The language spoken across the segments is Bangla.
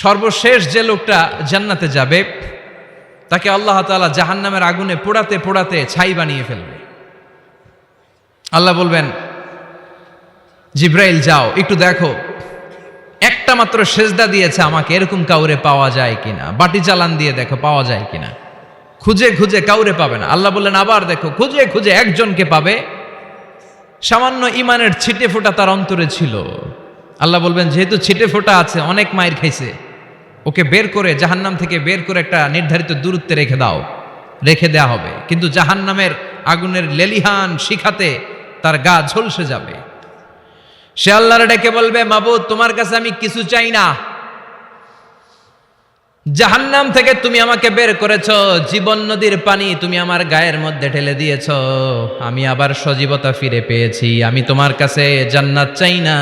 সর্বশেষ যে লোকটা জান্নাতে যাবে তাকে আল্লাহ তাআলা জাহান্নামের আগুনে পোড়াতে পোড়াতে ছাই বানিয়ে ফেলবে। আল্লাহ বলবেন, জিব্রাইল যাও একটু দেখো একটা মাত্র সেজদা দিয়েছে আমাকে, এরকম কাউরে পাওয়া যায় কিনা, বাটি চালান দিয়ে দেখো পাওয়া যায় কিনা। খুঁজে খুঁজে কাউরে পাবে না। আল্লাহ বললেন আবার দেখো, খুঁজে খুঁজে একজনকে পাবে, সামান্য ইমানের ছিটে ফোঁটা তার অন্তরে ছিল। আল্লাহ বলবেন যেহেতু ছিটে ফোঁটা আছে, অনেক মায়ের খাইছে, ওকে বের করে জাহান্নাম থেকে বের করে একটা নির্ধারিত দূরত্বে রেখে দাও। রেখে দেয়া হবে, কিন্তু জাহান্নামের আগুনের লেলিহান শিখাতে তার গা ঝলসে যাবে। সে আল্লাহর ডেকে বলবে, মাবুদ তোমার কাছে আমি কিছু চাই না, জাহান্নাম থেকে তুমি আমাকে বের করেছো, জীবন নদীর পানি তুমি আমার গায়ের মধ্যে ঢেলে দিয়েছো, আমি আবার সজীবতা ফিরে পেয়েছি। আমি তোমার কাছে জান্নাত চাই না,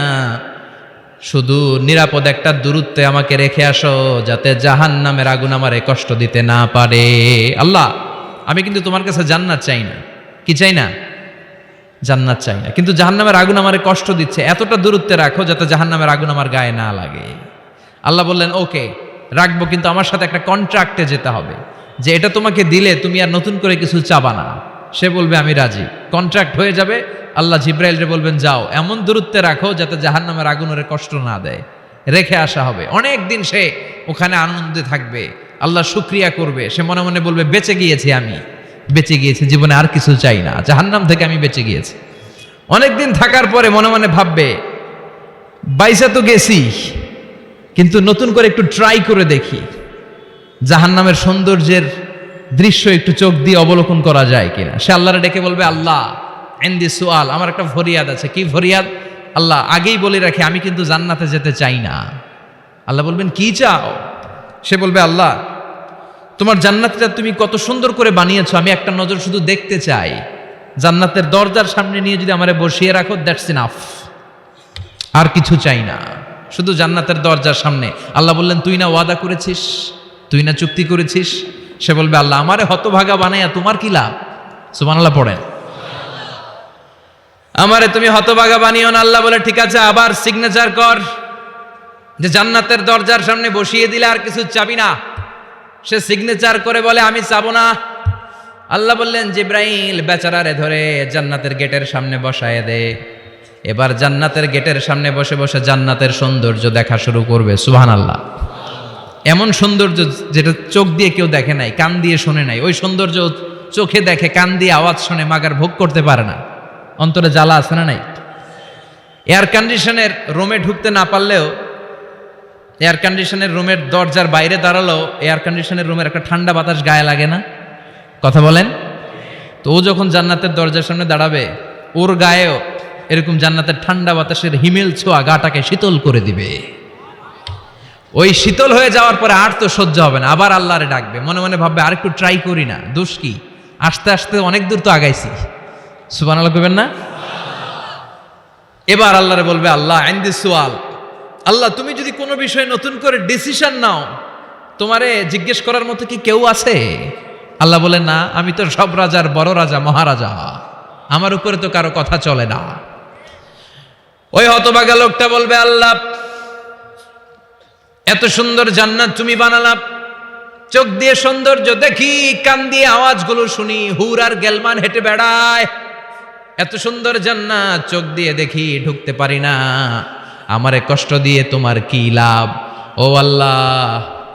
শুধু নিরাপদ একটা দূরত্বে আমাকে রেখে আসো, যাতে জাহান্নামের আগুন আমারে কষ্ট দিতে না পারে। আল্লাহ আমি কিন্তু তোমার কাছে জান্নাত চাই না। কি চাই না? জান্নাত চাই না, কিন্তু জাহান্নামের আগুন আমারে কষ্ট দিচ্ছে, এতটা দূরত্বে রাখো যাতে জাহান্নামের আগুন আমার গায়ে না লাগে। আল্লাহ বললেন ওকে রাখবো, কিন্তু আমার সাথে একটা কন্ট্রাক্টে যেতে হবে, যে এটা তোমাকে দিলে তুমি আর নতুন করে কিছু চাবা না। সে বলবে আমি রাজি, কন্ট্রাক্ট হয়ে যাবে। আল্লাহ জিব্রাইলরে বলবেন যাও এমন দূরত্বে রাখো যাতে জাহান্নামের আগুন ওরে কষ্ট না দেয়। রেখে আসা হবে, অনেক দিন সে ওখানে আনন্দে থাকবে, আল্লাহ শুকরিয়া করবে। সে মনে মনে বলবে বেঁচে গিয়েছি, আমি বেঁচে গিয়েছি, জীবনে আর কিছু চাই না, জাহান্নাম থেকে আমি বেঁচে গিয়েছি। অনেকদিন থাকার পরে মনে মনে ভাববে বাইসা তো গেছি, কিন্তু নতুন করে একটু ট্রাই করে দেখি, জাহান্নামের সৌন্দর্যের দৃশ্য একটু চোখ দিয়ে অবলোকন করা যায় কিনা। সে আল্লাহরে ডেকে বলবে, আল্লাহ ইনদি সুআল, আমার একটা ফরিয়াদ আছে। কি ফরিয়াদ? আল্লাহ আগেই বলে রাখি আমি কিন্তু জান্নাতে যেতে চাই না। আল্লাহ বলবেন কি চাও? সে বলবে আল্লাহ তোমার জান্নাতটা তুমি কত সুন্দর করে বানিয়েছো, আমি একটা নজর শুধু দেখতে চাই। জান্নাতের দরজার সামনে নিয়ে যদি আমারে বসিয়ে রাখো, দ্যাটস ইনাফ, আর কিছু চাই না, শুধু জান্নাতের দরজার সামনে। আল্লাহ বললেন তুই না ওয়াদা করেছিস, তুই না চুক্তি করেছিস। সে বলবে আল্লাহ আমারে হতভাগা বানাইয়া তোমার কি লাভ? সুবহানাল্লাহ পড়েন। আমারে তুমি হতভাগা বানিও না। আল্লাহ বলে ঠিক আছে, আবার সিগনেচার কর যে জান্নাতের দরজার সামনে বসিয়ে দিলে আর কিছু চাবি না। সে সিগনেচার করে বলে আমি চাবো না। আল্লাহ বললেন জিব্রাইল বেচারারে ধরে জান্নাতের গেটের সামনে বসায় দে। এবার জান্নাতের গেটের সামনে বসে বসে জান্নাতের সৌন্দর্য দেখা শুরু করবে। সুবহানাল্লাহ। এমন সৌন্দর্য যেটা চোখ দিয়ে কেউ দেখে নাই, কান দিয়ে শোনে নাই, ওই সৌন্দর্য চোখে দেখে, কান দিয়ে আওয়াজ শুনে মাগার ভোগ করতে পারে না। অন্তরে জ্বালা আছে না নাই? এয়ার কন্ডিশনের রুমে ঢুকতে না পারলেও, এয়ার কন্ডিশনের রুমের দরজার বাইরে দাঁড়ালো, এয়ার কন্ডিশনের রুমের একটা ঠান্ডা বাতাস গায়ে লাগে না? কথা বলেন তো। ও যখন জান্নাতের দরজার সামনে দাঁড়াবে, ওর গায়েও এরকম জান্নাতের ঠান্ডা বাতাসের হিমেল ছোঁয়া গাটাকে শীতল করে দিবে। ওই শীতল হয়ে যাওয়ার পরে আর তো সহ্য হবে না, আবার আল্লাহরে ডাকবে। মনে মনে ভাববে আর একটু ট্রাই করি না, দোষ কি, আস্তে আস্তে অনেক দূর তো আগাইছি। সুবহানাল্লাহ কইবেন না? এবার আল্লাহরে বলবে আল্লাহ ইনদি সুআল, আল্লাহ তুমি যদি কোনো বিষয়ে নতুন করে ডিসিশন নাও, তোমারে জিজ্ঞেস করার মতো কি কেউ আছে? আল্লাহ বলেন না, আমি তো সব রাজার বড় রাজা, মহারাজা, আমার উপরে তো কারো কথা চলে না। ওই হতভাগা লোকটা বলবে আল্লাহ এত সুন্দর জান্নাত তুমি বানালাম, চোখ দিয়ে সৌন্দর্য দেখি, কান দিয়ে আওয়াজগুলো শুনি, হুর আর গেলমান হেঁটে বেড়ায়, এত সুন্দর জান্নাত চোখ দিয়ে দেখি, ঢুকতে পারি না, আমারে কষ্ট দিয়ে তোমার কি লাভ? ও আল্লাহ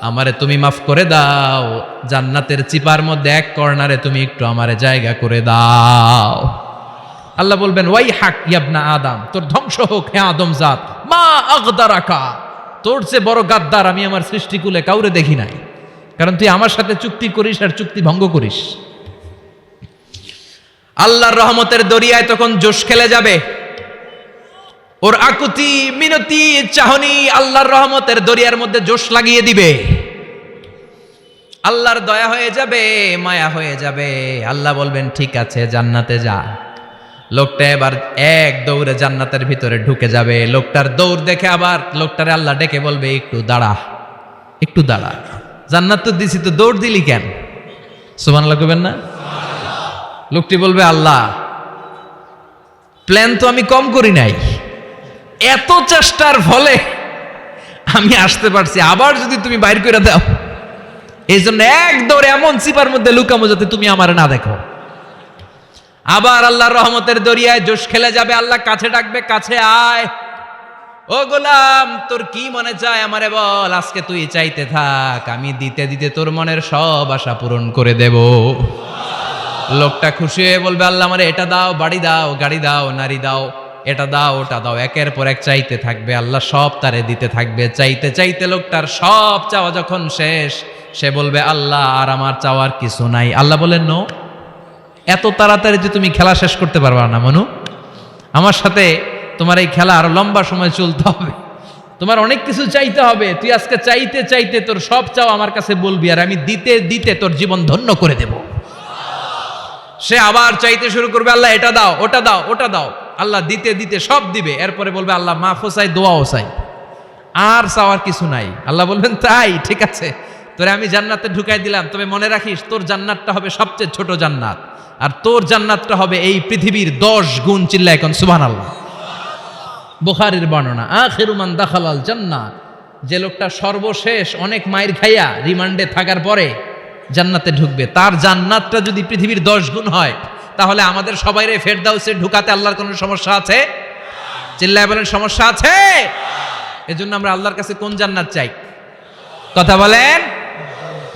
আমারে তুমি মাফ করে দাও, জান্নাতের চিপার মধ্যে এক কর্নারে তুমি একটু আমারে জায়গা করে দাও। আল্লাহ বলবেন ওয়াই হাক ইয়াবনা আদম, তোর ধ্বংস হোক হে আদম জাত, মা আগদারাকা, তোর চেয়ে বড় গাদ্দার আমি আমার সৃষ্টিকুলে কাউরে দেখি নাই, কারণ তুই আমার সাথে চুক্তি করিস আর চুক্তি ভঙ্গ করিস। আল্লাহর রহমতের দরিয়ায় তখন জোশ খেলে যাবে, ওর আকুতি মিনতি চাহনি আল্লাহর রহমতের দরিয়ার মধ্যে জোশ লাগিয়ে দিবে। আল্লাহর দয়া হয়ে যাবে, মায়া হয়ে যাবে। আল্লাহ বলবেন ঠিক আছে জান্নাতে যা। লোকটা এবার এক দৌড়ে জান্নাতের ভিতরে ঢুকে যাবে। লোকটার দৌড় দেখে আবার লোকটারে আল্লাহ ডেকে বলবে একটু দাঁড়া, একটু দাঁড়া, জান্নাত তো দিছি, তো দৌড় দিলি কেন? সুবহানাল্লাহ কইবেন না? লোকটি বলবে আল্লাহ প্ল্যান তো আমি কম করি নাই, এত চেষ্টার ফলে আমি আসতে পারছি, আবার যদি তুমি বাইর করে দাও, এই জন্য এক দৌড়ে এমন চিপার মধ্যে লুকামো যাতে তুমি আমার না দেখো। আবার আল্লাহর রহমতের দরিয়ায় জোশ খেলে যাবে, আল্লাহ কাছে ডাকবে, কাছে আয়, ও গোলাম তোর কি মনে চায় আমারে বল, আজকে তুই চাইতে থাক, আমি দিতে দিতে তোর মনের সব আশা পূরণ করে দেব। লোকটা খুশি হয়ে বলবে, আল্লাহ আমারে এটা দাও, বাড়ি দাও, গাড়ি দাও, নারী দাও, এটা দাও, ওটা দাও, একের পর এক চাইতে থাকবে, আল্লাহ সব তারে দিতে থাকবে। চাইতে চাইতে লোকটার সব চাওয়া যখন শেষ, সে বলবে, আল্লাহ আর আমার চাওয়ার কিছু নাই। আল্লাহ বলেন, নো, এত তাড়াতাড়ি যে তুমি খেলা শেষ করতে পারবা না মনু, আমার সাথে তোমার এই খেলা আরো লম্বা সময় চলতে হবে, তোমার অনেক কিছু চাইতে হবে। তুই আজকে চাইতে চাইতে তোর সব চাও আমার কাছে বলবি, আর আমি দিতে দিতে তোর জীবন ধন্য করে দেব। সে আবার চাইতে শুরু করবে, আল্লাহ এটা দাও, ওটা দাও, ওটা দাও, আল্লাহ দিতে দিতে সব দিবে। এরপরে বলবে, আল্লাহ মাফও চাই, দোয়াও চাই, আর চাওয়ার কিছু নাই। আল্লাহ বলবেন, তাই ঠিক আছে, তোরে আমি জান্নাতে ঢুকাই দিলাম, তবে মনে রাখিস তোর জান্নাতটা হবে সবচেয়ে ছোট জান্নাত, আর তোর জান্নাতটা হবে এই পৃথিবীর 10 গুণ। চিল্লায় এখন সুবহানাল্লাহ। বুখারীর বর্ণনা, আখিরু মান দাখালাল জান্নাত, যে লোকটা সর্বশেষ অনেক মাইর খাইয়া রিমান্ডে থাকার পরে জান্নাতে ঢুকবে, তার জান্নাতটা যদি পৃথিবীর 10 গুণ হয়, তাহলে আমাদের সবাইরে ফেরদাউসে ঢুকাতে আল্লাহর কোনো সমস্যা আছে? চিল্লায় বলেন, সমস্যা আছে? এজন্য আমরা আল্লাহর কাছে কোন জান্নাত চাই? কথা বলেন।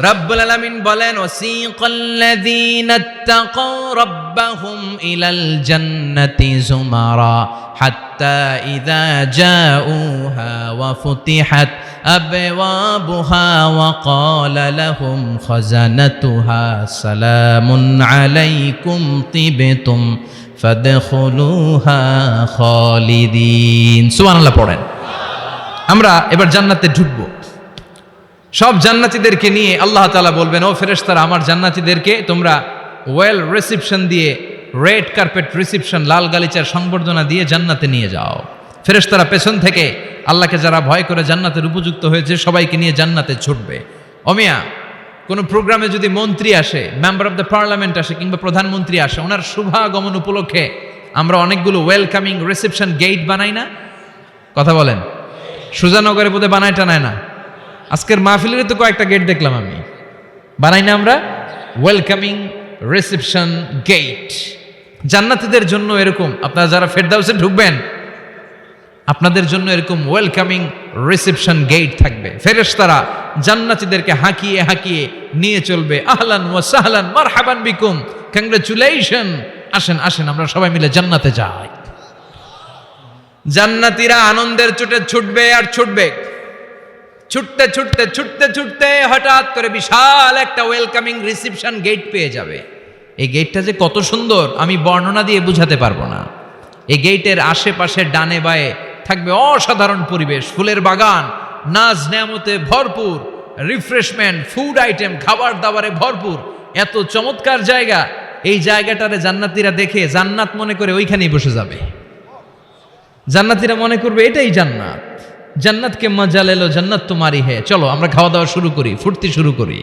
রব্বুল আলামিন বলেন, ওয়াসিকাল্লাযীনা ইত্তাকাউ রাব্বাহুম ইলাল জান্নাতি যুমারা হাত্তা ইযা জাউহা ওয়া ফুতিহাত আবওয়াবুহা ওয়া ক্বালা লাহুম খাজানাতুহা সালামুন আলাইকুম তিবতুম ফাদখুলুহা খালিদিন। সুবহানাল্লাহ পড়েন। আমরা এবার জান্নাতে ঢুকবো। সব জান্নাতীদেরকে নিয়ে আল্লাহ তাআলা বলবেন, ও ফেরেশতারা, আমার জান্নাতীদেরকে তোমরা ওয়েল রিসিপশন দিয়ে, রেড কার্পেট রিসিপশন, লাল গালিচার সংবর্ধনা দিয়ে জান্নাতে নিয়ে যাও। ফেরেশতারা পেছন থেকে আল্লাহকে যারা ভয় করে জান্নাতের উপযুক্ত হয়েছে সবাইকে নিয়ে জান্নাতে ছুটবে। অমিয়া, কোনো প্রোগ্রামে যদি মন্ত্রী আসে, মেম্বার অফ দ্য পার্লামেন্ট আসে, কিংবা প্রধানমন্ত্রী আসে, ওনার শুভাগমন উপলক্ষে আমরা অনেকগুলো ওয়েলকামিং রিসেপশন গেট বানাই না? কথা বলেন। সুজানগরে বোধহয় বানায় টানায় না? আজকের মাহফিলের তো কয়েকটা গেট দেখলাম আমি, বানাই না আমরা? Welcoming reception gate. জান্নাতীদের জন্য এরকম, আপনারা যারা ফেরদাউসে ঢুকবেন আপনাদের জন্য এরকম ওয়েলকামিং রিসেপশন গেট থাকবে। ফেরেশতারা জান্নাতীদেরকে হাঁকিয়ে হাঁকিয়ে নিয়ে চলবে, আহলান ওয়া সাহলান মারহাবান বিকুম, কংগ্রাচুলেশন, আসেন আসেন আমরা সবাই মিলে জান্নাতে যাই। জান্নাতীরা আনন্দের চোটে ছুটবে আর ছুটবে। ছুটতে ছুটতে ছুটতে ছুটতে হঠাৎ করে বিশাল একটা ওয়েলকামিং রিসেপশন গেট পেয়ে যাবে। এই গেটটা যে কত সুন্দর আমি বর্ণনা দিয়ে বুঝাতে পারবো না। এই গেটের আশেপাশে ডানে বায়ে থাকবে অসাধারণ পরিবেশ, ফুলের বাগান, নাজ নেয়ামতে ভরপুর, রিফ্রেশমেন্ট, ফুড আইটেম, খাবার দাবারে ভরপুর, এত চমৎকার জায়গা। এই জায়গাটারে জান্নাতীরা দেখে জান্নাত মনে করে ওইখানেই বসে যাবে। জান্নাতীরা মনে করবে এটাই জান্নাত, জান্নাতকে মজা লেলো, জান্নাত তোমারই হে, চলো আমরা খাওয়া দাওয়া শুরু করি, ফুর্তি শুরু করি।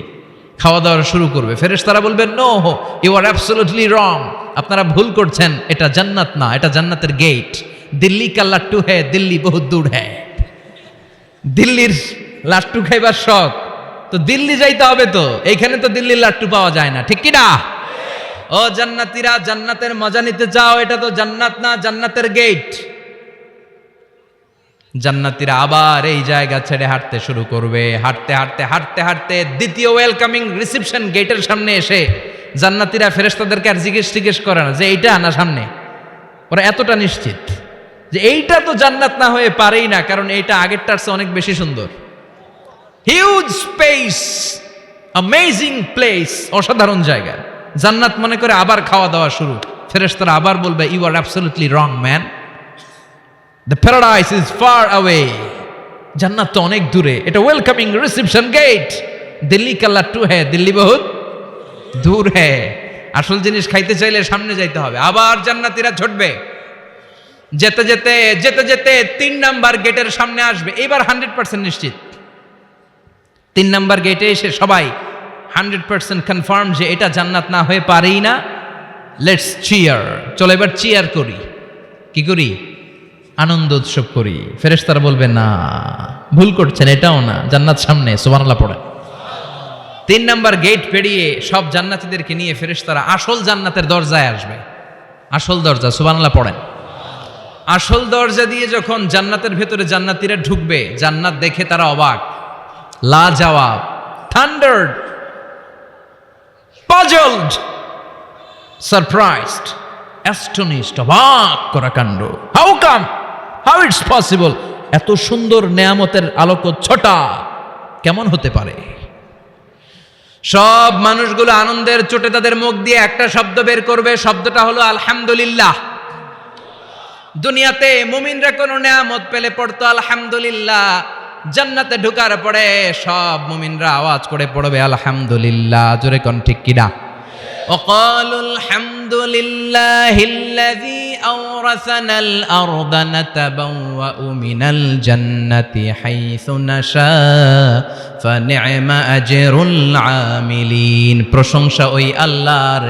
খাওয়া দাওয়া শুরু করবে। ফেরেশতারা বলবেন, no, you are absolutely wrong, আপনারা ভুল করছেন, এটা জান্নাত না, এটা জান্নাতের গেট। দিল্লি কা লাট্টু হে, দিল্লি বহুত দূর হে। দিল্লির লাট্টু খাইবার শখ তো দিল্লি যাইতে হবে, তো এইখানে তো দিল্লির লাট্টু পাওয়া যায় না, ঠিক কি না? ও জান্নাতীরা, জান্নাতের মজা নিতে চাও? এটা তো জান্নাত না, জান্নাতের গেট। জান্নাতীরা আবার এই জায়গা ছেড়ে হাঁটতে শুরু করবে। হাঁটতে হাঁটতে হাঁটতে হাঁটতে দ্বিতীয় ওয়েলকামিং রিসেপশন গেটের সামনে এসে জান্নাতীরা ফেরেশতাদেরকে আর জিজ্ঞেস করে না যে এইটা না সামনে, ওরা এতটা নিশ্চিত যে এইটা তো জান্নাত না হয়ে পারেই না, কারণ এইটা আগেরটার চেয়ে অনেক বেশি সুন্দর। হিউজ স্পেস, অ্যামেজিং প্লেস, অসাধারণ জায়গা। জান্নাত মনে করে আবার খাওয়া দাওয়া শুরু। ফেরেশতারা আবার বলবে, you are absolutely wrong man, the paradise is far away, জান্নাত তো অনেক দূরে, এটা ওয়েলকামিং রিসেপশন গেট। দিল্লি কা লাট্টু হ্যাঁ, দিল্লি বহুত দূর হ্যাঁ। আসল জিনিস খাইতে চাইলে সামনে যাইতে হবে। আবার জান্নাতীরা ছুটবে। যেতে যেতে যেতে যেতে 3 নাম্বার গেটের সামনে আসবে। এবার 100% নিশ্চিত। 3 নাম্বার গেটে এসে সবাই 100% কনফার্ম যে এটা জান্নাত না হয়ে পারেই না। লেটস চিয়ার, চলো এবার চিয়ার করি। কি করি? আনন্দ উৎসব করি। ফেরেশতারা বলবে না, ভুল করছেন, এটাও না, জান্নাত সামনে, সুবহানাল্লাহ পড়ে। 3 নাম্বার গেট পেরিয়ে সব জান্নাতীদেরকে নিয়ে ফেরেশতারা আসল জান্নাতের দরজায় আসবে। আসল দরজা, সুবহানাল্লাহ পড়েন। আসল দরজা দিয়ে যখন জান্নাতের ভেতরে জান্নাতীরা ঢুকবে, জান্নাত দেখে তারা অবাক, লাজবাব, থান্ডার্ড, পাজলড, সারপ্রাইজড, অ্যাস্টনিশড, অবাক করা কাণ্ড। How come, how it's possible, এত সুন্দর নেয়ামতের আলোকচ্ছটা কেমন হতে পারে? সব মানুষগুলো আনন্দের চোটে তাদের মুখ দিয়ে একটা শব্দ বের করবে, শব্দটা হলো আলহামদুলিল্লাহ। দুনিয়াতে মুমিনরা কোনো নেয়ামত পেলে পড়তো আলহামদুলিল্লাহ, জান্নাতে ঢোকার পরে সব মুমিনরা আওয়াজ করে পড়বে আলহামদুলিল্লাহ। জোরে কোন ঠিক কিনা? وقالوا الحمد لله الذي أورثنا الأرض نتبوأ من الجنة حيث نشاء فنعم أجر العاملين। প্রশংসা ওই আল্লাহর,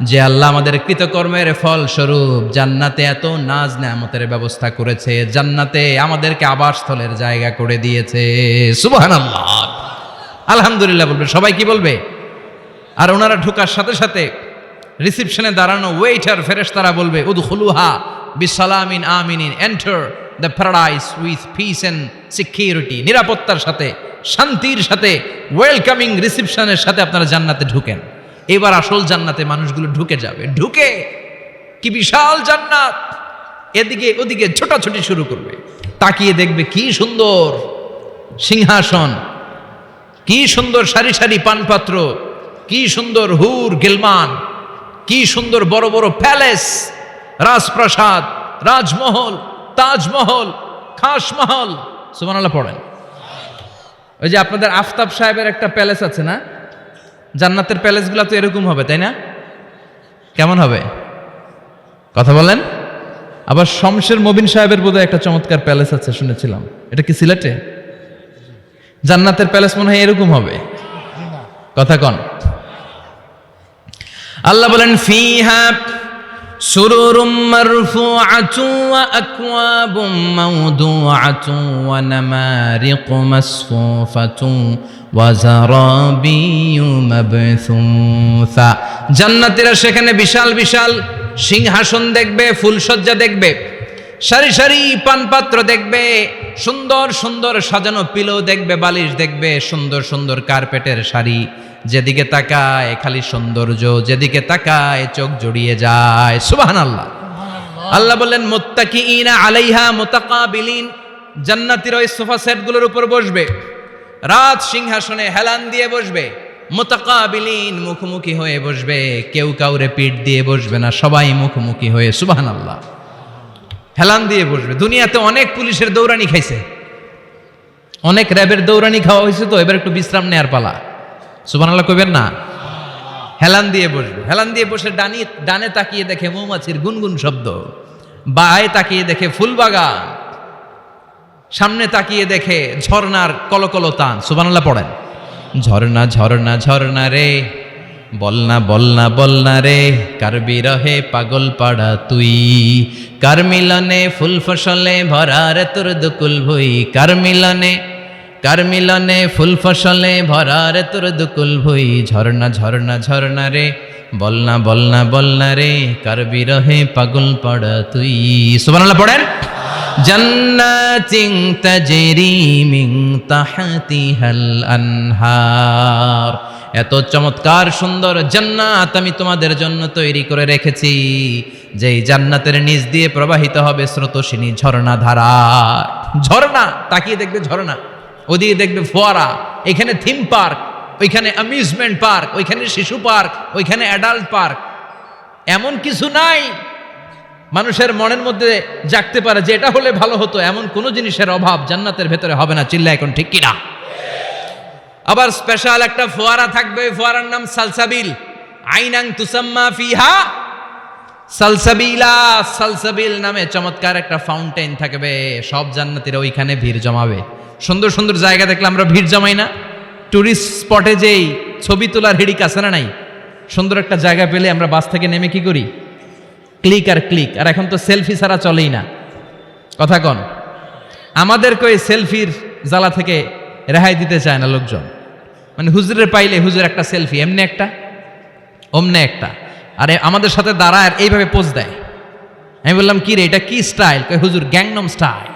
যে আল্লাহ আমাদের কৃতকর্মের ফল স্বরূপ জান্নাতে এত নাজ নেয়ামতের ব্যবস্থা করেছে, জান্নাতে আমাদেরকে আবাসস্থলের জায়গা করে দিয়েছে। সুবহানাল্লাহ, আলহামদুলিল্লাহ বলবে। সবাই কি বলবে? আর ওনারা ঢোকার সাথে সাথে রিসেপশনে দাঁড়ানো ওয়েটার ফেরেশতারা বলবে উদখুলুহা বিসালামিন আমিনিন, enter the paradise with peace and security. নিরাপত্তার সাথে, শান্তির সাথে, ওয়েলকামিং রিসেপশনের সাথে আপনারা জান্নাতে ঢুকেন। এবার আসল জান্নাতে মানুষগুলো ঢুকে যাবে। ঢুকে কি বিশাল জান্নাত, এদিকে ওদিকে ছোটাছুটি শুরু করবে। তাকিয়ে দেখবে কি সুন্দর সিংহাসন, কি সুন্দর সারি সারি পানপাত্র, কি সুন্দর হুর গিলমান, কি সুন্দর বড় বড় প্যালেস, রাজপ্রাসাদ, রাজমহল, তাজমহল, খাসমহল। সুবহানাল্লাহ পড়েন। ওই যে আপনাদের আফতাব সাহেবের একটা প্যালেস আছে না, জান্নাতের প্যালেসগুলো তো এরকম হবে, তাই না? কেমন হবে কথা বলেন? আবার শমশের মবিন সাহেবের বোধহয় একটা চমৎকার প্যালেস আছে শুনেছিলাম, এটা কি সিলেটে? জান্নাতের প্যালেস মনে হয় এরকম হবে, কথা কন। আল্লাহ বলেন ফিহা সুরুরুম মারফুআতু ওয়া আকওয়াবুম মাওদুআতু ওয়া নামারিকু মাসফুফাতু ওয়া যারাবিয়্যু মাবথুসা। জান্নাতীরা সেখানে বিশাল বিশাল সিংহাসন দেখবে, ফুলসজ্জা দেখবে, সারি সারি পানপাত্র দেখবে, সুন্দর সুন্দর সাজানো পিলো দেখবে, বালিশ দেখবে, সুন্দর সুন্দর কার্পেটের শাড়ি। যেদিকে তাকায় খালি সৌন্দর্য, যেদিকে তাকায় চোখ জড়িয়ে যায়। সুবহানাল্লাহ। আল্লাহ বললেন মুত্তাকিইনা আলাইহা মুতাকাবিলিন, জান্নাতীরা ওই সোফা সেটগুলোর উপর বসবে, রাজ সিংহাসনে হেলান দিয়ে বসবে, মুতাকাবিলিন মুখোমুখি হয়ে বসবে, কেউ কাউরে পিঠ দিয়ে বসবে না, সবাই মুখোমুখি হয়ে। সুবহানাল্লাহ, হেলান দিয়ে বসবে। দুনিয়াতে অনেক পুলিশের দৌড়ানি খাইছে, অনেক র্যাবের দৌড়ানি খাওয়া হয়েছে, তো এবার একটু বিশ্রাম নেয়ার পালা। সুবহানাল্লাহ কইবেন না? হেলান দিয়ে বসবে। হেলান দিয়ে বসে ডানে তাকিয়ে দেখে মৌমাছির গুনগুন শব্দ, বায়ে তাকিয়ে দেখে ফুলবাগান, সামনে তাকিয়ে দেখে ঝর্ণার কলকল টান। সুবহানাল্লাহ পড়েন। ঝর্ণা ঝর্ণা ঝর্ণা রে, বলনা বলনা বলনা রে, কার বিরহে পাগল পাড়া তুই, কার মিলনে ফুল ফসলে ভরা রে তোর দুকুল ভুই, কার মিলনে ফুল ফসলে ভরা রে তোর দুকুল ভুই। ঝর্ণা ঝর্ণা ঝর্ণা রে, বলনা বলনা বলনা রে, কার বিরহে পাগল পাড়া তুই। সুবহানাল্লাহ পড়েন। জান্নাতিন তাজরি মিন তাহতিহাল আনহার, এত চমৎকার সুন্দর জান্নাত আমি তোমাদের জন্য তৈরি করে রেখেছি, যেই জান্নাতের নিচ দিয়ে প্রবাহিত হবে স্রোতস্বিনী ঝর্ণা ধারা। ঝর্ণা, তাকিয়ে দেখবে ঝর্ণা, ওদিকে দেখবে ফোয়ারা, এখানে থিম পার্ক, ওইখানে অ্যামিউজমেন্ট পার্ক, ওইখানে শিশু পার্ক, ওইখানে অ্যাডাল্ট পার্ক। এমন কিছু নাই মানুষের মনের মধ্যে জাগতে পারে যে এটা হলে ভালো হতো, এমন কোনো জিনিসের অভাব জান্নাতের ভেতরে হবে না। চিল্লা এখন ঠিক কিনা? আবার স্পেশাল একটা ফোয়ারা থাকবে, ফোয়ারার নাম সালসাবিল। আইনাং তুসাম্মা ফিহা সালসাবিলা, সালসাবিল নামে চমৎকার একটা ফাউন্টেন থাকবে। সব জান্নাতীরা ওইখানে ভিড় জমাবে। সুন্দর সুন্দর জায়গা দেখলে আমরা ভিড় জমাই না? টুরিস্ট স্পটে যেই ছবি তোলার হিড়িক আছে না নাই? সুন্দর একটা জায়গা পেলে আমরা বাস থেকে নেমে কি করি? ক্লিক আর ক্লিক। আর এখন তো সেলফি ছাড়া চলেই না। কথা কন। আমাদেরকে ওই সেলফির জ্বালা থেকে রেহাই দিতে চায় না লোকজন। মানে হুজুরের পাইলে হুজুর একটা সেলফি, এমনি একটা অমনে একটা, আরে আমাদের সাথে দাঁড়ায় আর এইভাবে পোজ দেয়। আমি বললাম কি রে, এটা কি স্টাইল? কই হুজুর গ্যাংনম স্টাইল।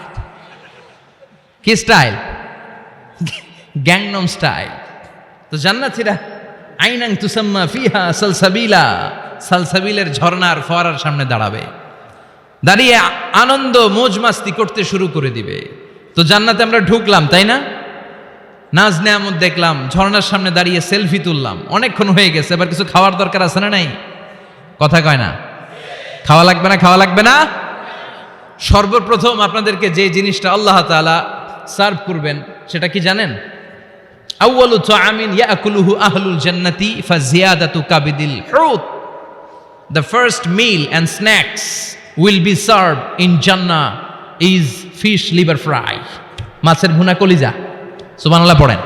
কি স্টাইল? Gangnam style. তো জান্নাতীরা আইনাং তুসাম্মা ফিহা সালসাবিলা, সালসাবিলের ঝর্ণার ফোয়ারার সামনে দাঁড়াবে, দাঁড়িয়ে আনন্দ মৌজ মাস্তি করতে শুরু করে দিবে। তো জান্নাতে আমরা ঢুকলাম, তাই না? নাজ নেয়ামত দেখলাম, ঝর্ণার সামনে দাঁড়িয়ে সেলফি তুললাম, অনেকক্ষণ হয়ে গেছে, এবার কিছু খাওয়ার দরকার আছে না নাই? কথা কয় না? খাওয়া লাগবে না? খাওয়া লাগবে না? সর্বপ্রথম আপনাদেরকে যে জিনিসটা আল্লাহ তাআলা সার্ভ করবেন সেটা কি জানেন? আউয়ালু তাআমিন ইয়াকুলুহু আহলুল জান্নাতি ফাজিয়াদাতু কাবিদিল হুত। The first meal and snacks will be served in Jannah is fish liver fry. মাছের ভুনা কলিজা। সুবহানাল্লাহ পড়েন।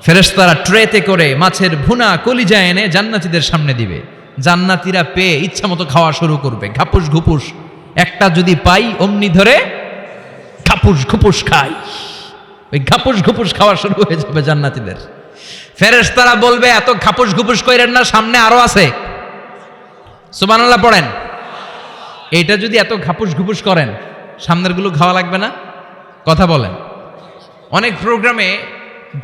ফেরেশতারা ট্রেতে করে মাছের ভুনা কলিজা এনে জান্নাতীদের সামনে দিবে। জান্নাতীরা পেয়ে ইচ্ছা মতো খাওয়া শুরু করবে, ঘাপুস ঘুপুস। একটা যদি পাই অমনি ধরে ঘাপুস ঘুপুস খাই। ওই ঘাপুস ঘুপুস খাওয়া শুরু হয়ে যাবে জান্নাতীদের। ফেরেশতারা বলবে এত ঘাপুস ঘুপুস কইরেন না, সামনে আরো আছে। সুবহানাল্লাহ পড়েন। এটা যদি এত ঘাপুস ঘুপুস করেন, সামনের গুলো খাওয়া লাগবে না? কথা বলেন। অনেক প্রোগ্রামে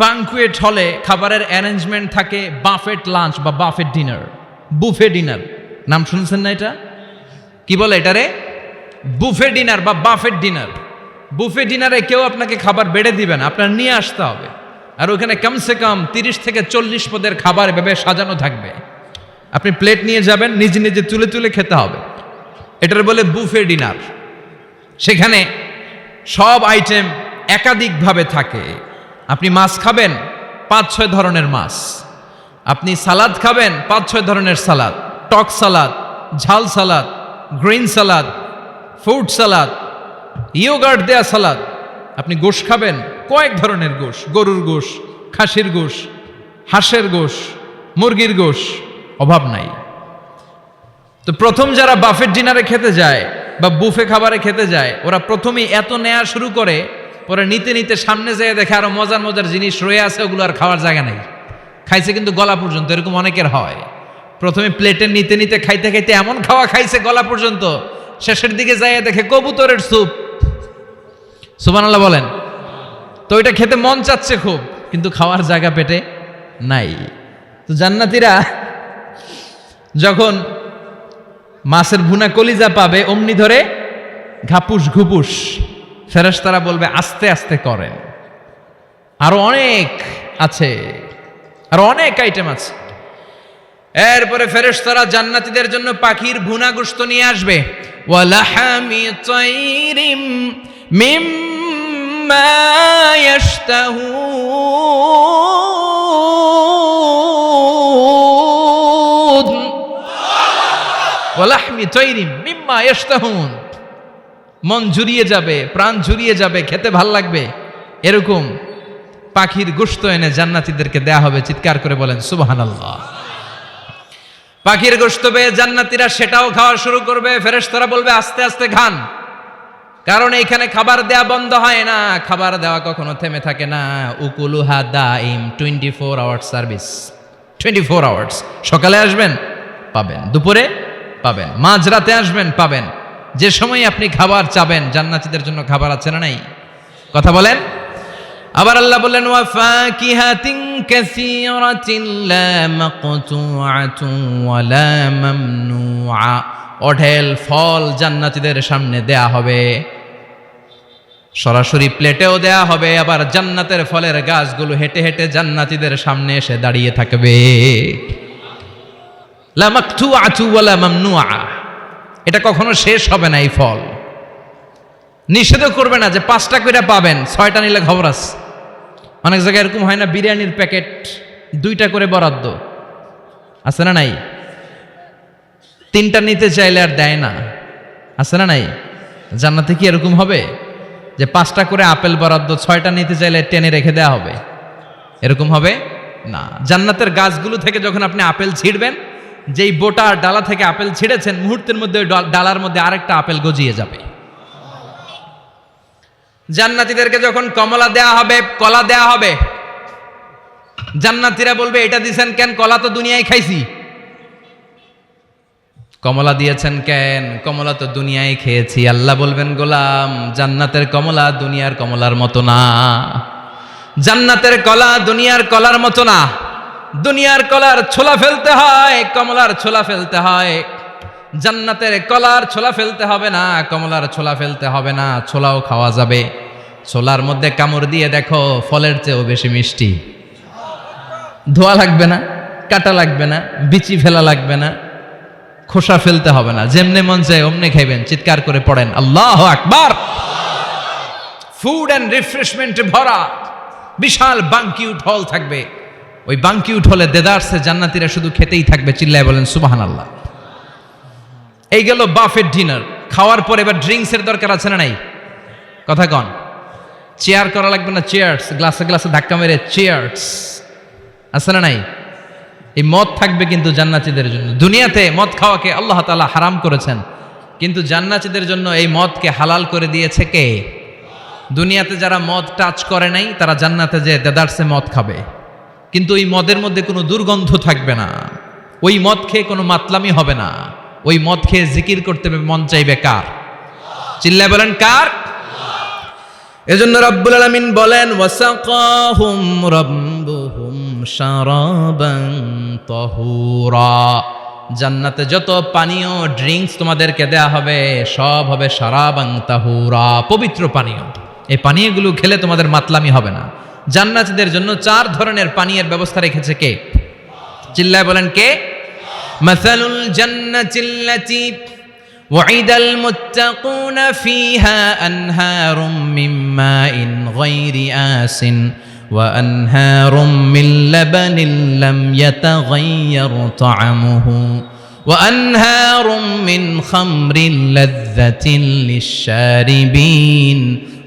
বানকুয়েট হলে খাবারের অ্যারেঞ্জমেন্ট থাকে বাফেট লাঞ্চ বা বাফেট ডিনার, বুফে ডিনার। নাম শুনছেন না এটা? কি বলে এটারে? বুফে ডিনার বা বাফেট ডিনার। বুফে ডিনারে কেউ আপনাকে খাবার বেড়ে দিবেন, আপনার নিয়ে আসতে হবে। আর ওখানে কমসে কম 30 থেকে 40 পদের খাবার এভাবে সাজানো থাকবে। আপনি প্লেট নিয়ে যাবেন, নিজে নিজে তুলে তুলে খেতে হবে। এটার বলে বুফে ডিনার। সেখানে সব আইটেম একাধিকভাবে থাকে। আপনি মাছ খাবেন, 5-6 ধরনের মাছ। আপনি সালাদ খাবেন, 5-6 ধরনের সালাদ, টক সালাদ, ঝাল salad, green salad, fruit salad, yoghurt দেয়া সালাদ। আপনি গোশ খাবেন, কয়েক ধরনের গোশ, গরুর গোশ, খাসির গোশ, হাঁসের গোশ, মুরগির গোশ, অভাব নাই। তো প্রথম যারা বাফেট ডিনারে খেতে যায় বা বুফে খাবারে খেতে যায়, ওরা প্রথমেই এত নেয়া শুরু করে, পরে নিতে নিতে সামনে যেয়ে দেখে আরো মজার মজার জিনিস রয়ে আছে, ওগুলো আর খাওয়ার জায়গা নেই। খাইছে কিন্তু গলা পর্যন্ত, এরকম অনেকের হয়। প্রথমে প্লেটে নিতে নিতে খাইতে খাইতে এমন খাওয়া খাইছে গলা পর্যন্ত, শেষের দিকে যাইয়া দেখে কবুতরের স্যুপ। সুবহানাল্লাহ বলেন। তো এটা খেতে মন চাচ্ছে খুব, কিন্তু খাওয়ার জায়গা পেটে নাই। তো জান্নাতীরা যখন মাছের ভুনা কলিজা পাবে, অমনি ধরে ঘাপুস ঘুপুস। ফেরেশতারা বলবে আস্তে আস্তে করেন, আরো অনেক আছে, আরো অনেক আইটেম আছে। এরপরে ফেরেশতারা জান্নাতীদের জন্য পাখির ভুনা গোশত নিয়ে আসবে। ওয়ালাহামি তাইরিম মিম্মা ইয়াশতাহুন। ওয়ালাহমি তাইরিম মিম্মা ইয়াশতাহুন। মন জুড়িয়ে যাবে, প্রাণ জুড়িয়ে যাবে, খেতে ভাল লাগবে, এরকম পাখির গোশত এনে জান্নাতীদেরকে দেয়া হবে। চিৎকার করে বলেন সুবহানাল্লাহ। পাখির গোশত পেয়ে জান্নাতীরা সেটাও খাওয়া শুরু করবে। ফেরেশতারা বলবে আস্তে আস্তে খান, কারণ এইখানে খাবার দেয়া বন্ধ হয় না, খাবার দেওয়া কখনো থেমে থাকে না। উকুলুহা দাইম, 24 আওয়ার্স সার্ভিস, 24 আওয়ার্স। সকালে আসবেন পাবেন, দুপুরে পাবেন, মাঝরাতে আসবেন পাবেন। যে সময় আপনি খাবার চাবেন, জান্নাতীদের জন্য খাবার আছে না নাই? কথা বলেন। আবার আল্লাহ বললেন ওয়া ফাকিহাতিন কাসীরাতিন লা মাকতুআতুন ওয়া লা মামনুআ। অঢেল ফল জান্নাতীদের সামনে দেয়া হবে, সরাসরি প্লেটেও দেয়া হবে। আবার জান্নাতের ফলের গাছগুলো হেঁটে হেঁটে জান্নাতীদের সামনে এসে দাঁড়িয়ে থাকবে। লা মাকতুআতু ওয়া লা মামনুআ। এটা কখনো শেষ হবে না। এই ফল নিষেধও করবে না যে 5টা করে পাবেন, 6টা নিলে খবর আছে। অনেক জায়গায় এরকম হয় না, বিরিয়ানির প্যাকেট 2টা করে বরাদ্দ আছে না নাই? 3টা নিতে চাইলে আর দেয় না, আছে না নাই? জান্নাতে কি এরকম হবে যে 5টা করে আপেল বরাদ্দ, 6টা নিতে চাইলে টেনে রেখে দেওয়া হবে? এরকম হবে না। জান্নাতের গাছগুলো থেকে যখন আপনি আপেল ছিঁড়বেন, যেই বোটা ডালা থেকে আপেল ছিঁড়েছেন, মুহূর্তের মধ্যে ওই ডালার মধ্যে আরেকটা আপেল গজিয়ে যাবে। জান্নাতীদেরকে যখন কমলা দেয়া হবে, কলা দেয়া হবে, জান্নাতীরা বলবে এটা দিয়েছেন কেন? কলা তো দুনিয়ায় খাইছি। কমলা দিয়েছেন কেন? কমলা তো দুনিয়ায় খেয়েছি। আল্লাহ বলবেন, গোলাম, জান্নাতের কমলা দুনিয়ার কমলার মতো না। জান্নাতের কলা দুনিয়ার কলার মতো না। দুনিয়ার কলার ছোলা ফেলতে হয়, কমলার ছোলা ফেলতে হয়। জান্নাতের কলার ছোলা ফেলতে হবে না, কমলার ছোলা ফেলতে হবে না। ছোলাও খাওয়া যাবে। ছোলার মধ্যে কামড় দিয়ে দেখো, ফলের চেয়েও বেশি মিষ্টি। ধোয়া লাগবে না, কাটা লাগবে না, বিচি ফেলা লাগবে না, খোসা ফেলতে হবে না। যেমনে মন চায় অমনে খাইবেন। চিৎকার করে পড়েন আল্লাহু আকবার। ফুড অ্যান্ড রিফ্রেশমেন্টে ভরা বিশাল বানকিউট হল থাকবে। ওই বানকিউট হলে দেদারসে জান্নাতীরা শুধু খেতেই থাকবে। চিল্লায় বলেন সুবহানাল্লাহ। এই গেল বাফেট ডিনার। খাওয়ার পর এবার ড্রিঙ্কসের দরকার আছে না নাই? কথা কন। চেয়ার করা লাগবে না, চেয়ার্স, গ্লাসে গ্লাসে ধাক্কা মেরে চেয়ার্স, আছে না নাই? এই মদ থাকবে কিন্তু জান্নাতীদের জন্য। দুনিয়াতে মদ খাওয়াকে আল্লাহ তাআলা হারাম করেছেন, কিন্তু জান্নাতীদের জন্য এই মদকে হালাল করে দিয়েছে কে? দুনিয়াতে যারা মদ টাচ করে নাই তারা জান্নাতে যে দেদারসে মদ খাবে, কিন্তু ওই মদের মধ্যে কোনো দুর্গন্ধ থাকবে না। ওই মদ খেয়ে কোনো মাতলামি হবে না। ওই মদ খেয়ে জিকির করতে মন চাইবে কার? চিল্লায় বলেন কার? এজন্য রব্বুল আলামিন বলেন, ওয়াসাকাহুম রাব্বুহুম শারাবান তাহুরা। জান্নাতে যত পানীয় ড্রিঙ্কস তোমাদেরকে দেয়া হবে সব হবে শারাবান তাহুরা, পবিত্র পানীয়। এই পানীয়গুলো খেলে তোমাদের মাতলামি হবে না। জান্নাতীদের জন্য 4 ধরনের পানীয়ের ব্যবস্থা রেখেছে কে? চিল্লায় বলেন কে? মাসালুল জান্নাতিল্লাতী ওয়াইদাল মুত্তাকুনা ফিহা আনহারুম মিন মাইন গায়রি আসিন ওয়া আনহারুম মিন লাবানিন লাম ইয়াতাগায়্যার তা'আমুহু ওয়া আনহারুম মিন খামরিন লাযযাতিন লিশ-শারিবিন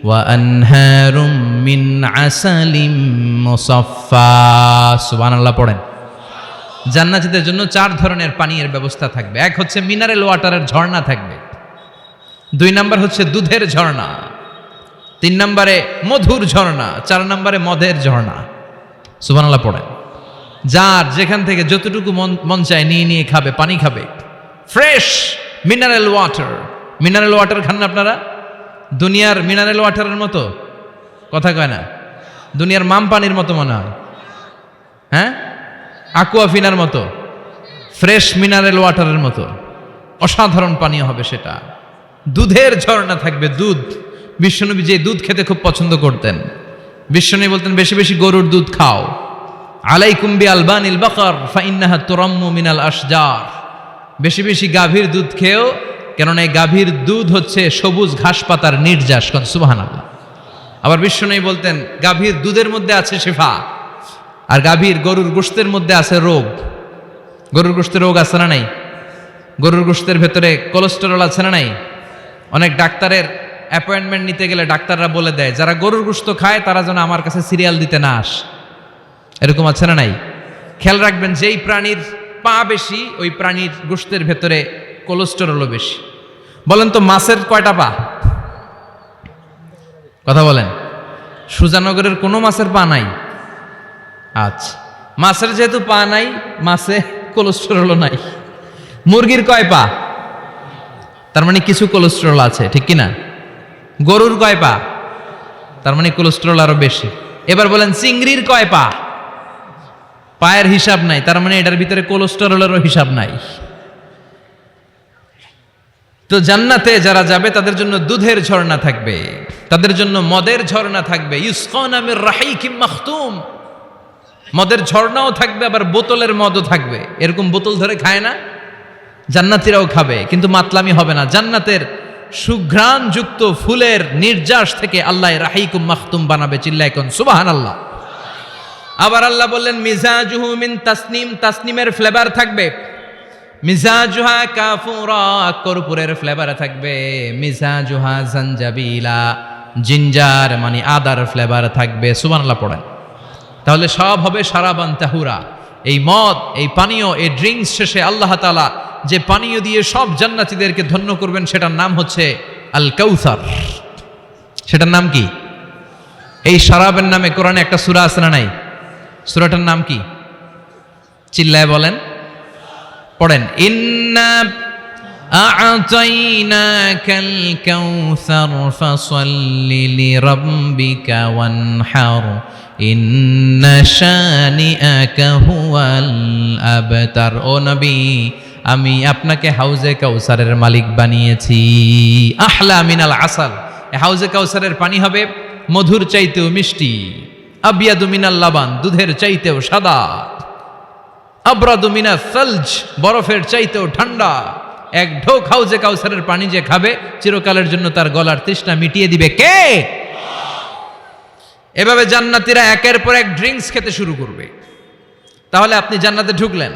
ওয়া আনহারুম মিন আসালিম মুসাফফা। সুবহানাল্লাহ পড়েন। জান্নাতীদের জন্য 4 ধরনের পানীয়ের ব্যবস্থা থাকবে। এক হচ্ছে মিনারেল ওয়াটারের ঝর্ণা থাকবে, 2 নাম্বার হচ্ছে দুধের ঝর্ণা, 3 নম্বরে মধুর ঝর্ণা, 4 নম্বরে মদের ঝর্ণা। সুবহানাল্লাহ পড়েন। যার যেখান থেকে যতটুকু মন চায় নিয়ে নিয়ে খাবে, পানি খাবে। Fresh mineral water. Mineral water খান না আপনারা? দুনিয়ার মিনারেল ওয়াটারের মতো? কথা কয় না। দুনিয়ার মাম পানির মতো মনে হয়, হ্যাঁ? আকুয়াফিনার মতো, ফ্রেশ মিনারেল ওয়াটারের মতো অসাধারণ পানীয় হবে সেটা। দুধের ঝর্ণা থাকবে, দুধ। বিশ্বনবী যে দুধ খেতে খুব পছন্দ করতেন। বিশ্বনবী বলতেন, বেশি বেশি গরুর দুধ খাও। আলাইকুম বি আলবানিল বাকার ফাইন্নাহা তুরাম্মু মিনাল আশজার। বেশি বেশি গাভীর দুধ খেও, কেননা এই গাভীর দুধ হচ্ছে সবুজ ঘাস পাতার নির্যাস। সুবহানাল্লাহ। আবার বিশ্বনবী বলতেন, গাভীর দুধের মধ্যে আছে শিফা, আর গাভীর গরুর গোশতের মধ্যে আছে রোগ। গরুর গোশতের রোগ আছে না নাই? গরুর গোশতের ভেতরে কোলেস্টেরল আছে না নাই? অনেক ডাক্তারের অ্যাপয়েন্টমেন্ট নিতে গেলে ডাক্তাররা বলে দেয়, যারা গরুর গোশত খায় তারা যেন আমার কাছে সিরিয়াল দিতে না আস। এরকম আছে না নাই? খেয়াল রাখবেন, যেই প্রাণীর পা বেশি ওই প্রাণীর গোশতের ভেতরে কোলেস্টেরলও বেশি। বলেন তো মাছের কয়টা পা? কথা বলেন। সুজানগরের কোনো মাছের পা নাই? আচ্ছা, মাছের যেহেতু পা নাই, মাছে কোলেস্টেরলও নাই। মুরগির কয় পা? তার মানে কিছু কোলেস্টেরল আছে, ঠিক কিনা? গরুর কয় পা? তার মানে কোলেস্টেরল আরো বেশি। এবার বলেন, চিংড়ির কয় পা? পায়ের হিসাব নাই, তার মানে এটার ভিতরে কোলেস্টেরলেরও হিসাব নাই। তো জান্নাতে যারা যাবে তাদের জন্য দুধের ঝর্ণা থাকবে, তাদের জন্য মদের ঝর্ণা থাকবে। ইউসকানা মির রাহিকিম মাখতুম। মদের ঝর্ণাও থাকবে, আবার বোতলের মদও থাকবে। এরকম বোতল ধরে খায় না? জান্নাতীরাও খাবে, কিন্তু মাতলামি হবে না। জান্নাতের সুঘ্রাণযুক্ত ফুলের নির্যাস থেকে আল্লাহ রাহিকুম মাখতুম বানাবে। চিল্লায় কোন সুবহানাল্লাহ। আবার আল্লাহ বললেন, মিজাজুহু মিন তাসনিম। তাসনিমের ফ্লেভার থাকবে। মিজাজুহা কাফুরা, কর্পূরের ফ্লেভার থাকবে। মিজাজুহা জানজাবিলা, জিঞ্জার মানে আদার ফ্লেভার থাকবে। সুবহানাল্লাহ পড়েন। তাহলে সব হবে শারাবান তাহুরা। এই মদ, এই পানীয়, এই ড্রিঙ্কস শেষে আল্লাহ তাআলা যে পানীয় দিয়ে সব জান্নাতীদেরকে ধন্য করবেন সেটার নাম হচ্ছে আল কাউসার। সেটার নাম কি? এই শরাবের নামে কোরআনে একটা সূরা আছে না নাই? সূরাটার নাম কি? চিল্লায় বলেন, পড়েন। ইন্না আ'তাইনাকাল কাউসার ফাসাল্লি লিরাব্বিকা ওয়ানহার ইন্না শানিআকা হুয়াল আবতার। ও নবী, আমি আপনাকে হাউজে কাউসারের মালিক বানিয়েছি। আহলা মিনাল আসাল, হাউজে কাউসারের পানি হবে মধুর চাইতেও মিষ্টি। আবিয়াদু মিনাল লাবান, দুধের চাইতেও সাদা। আবরাদু মিনাস সালজ, বরফের চাইতেও ঠান্ডা। এক ঢোক হাউজে কাউসারের পানি যে খাবে চিরকালের জন্য তার গলার তৃষ্ণা মিটিয়ে দিবে কে? এভাবে জান্নাতীরা একের পর এক ড্রিঙ্কস খেতে শুরু করবে। তাহলে আপনি জান্নাতে ঢুকলেন,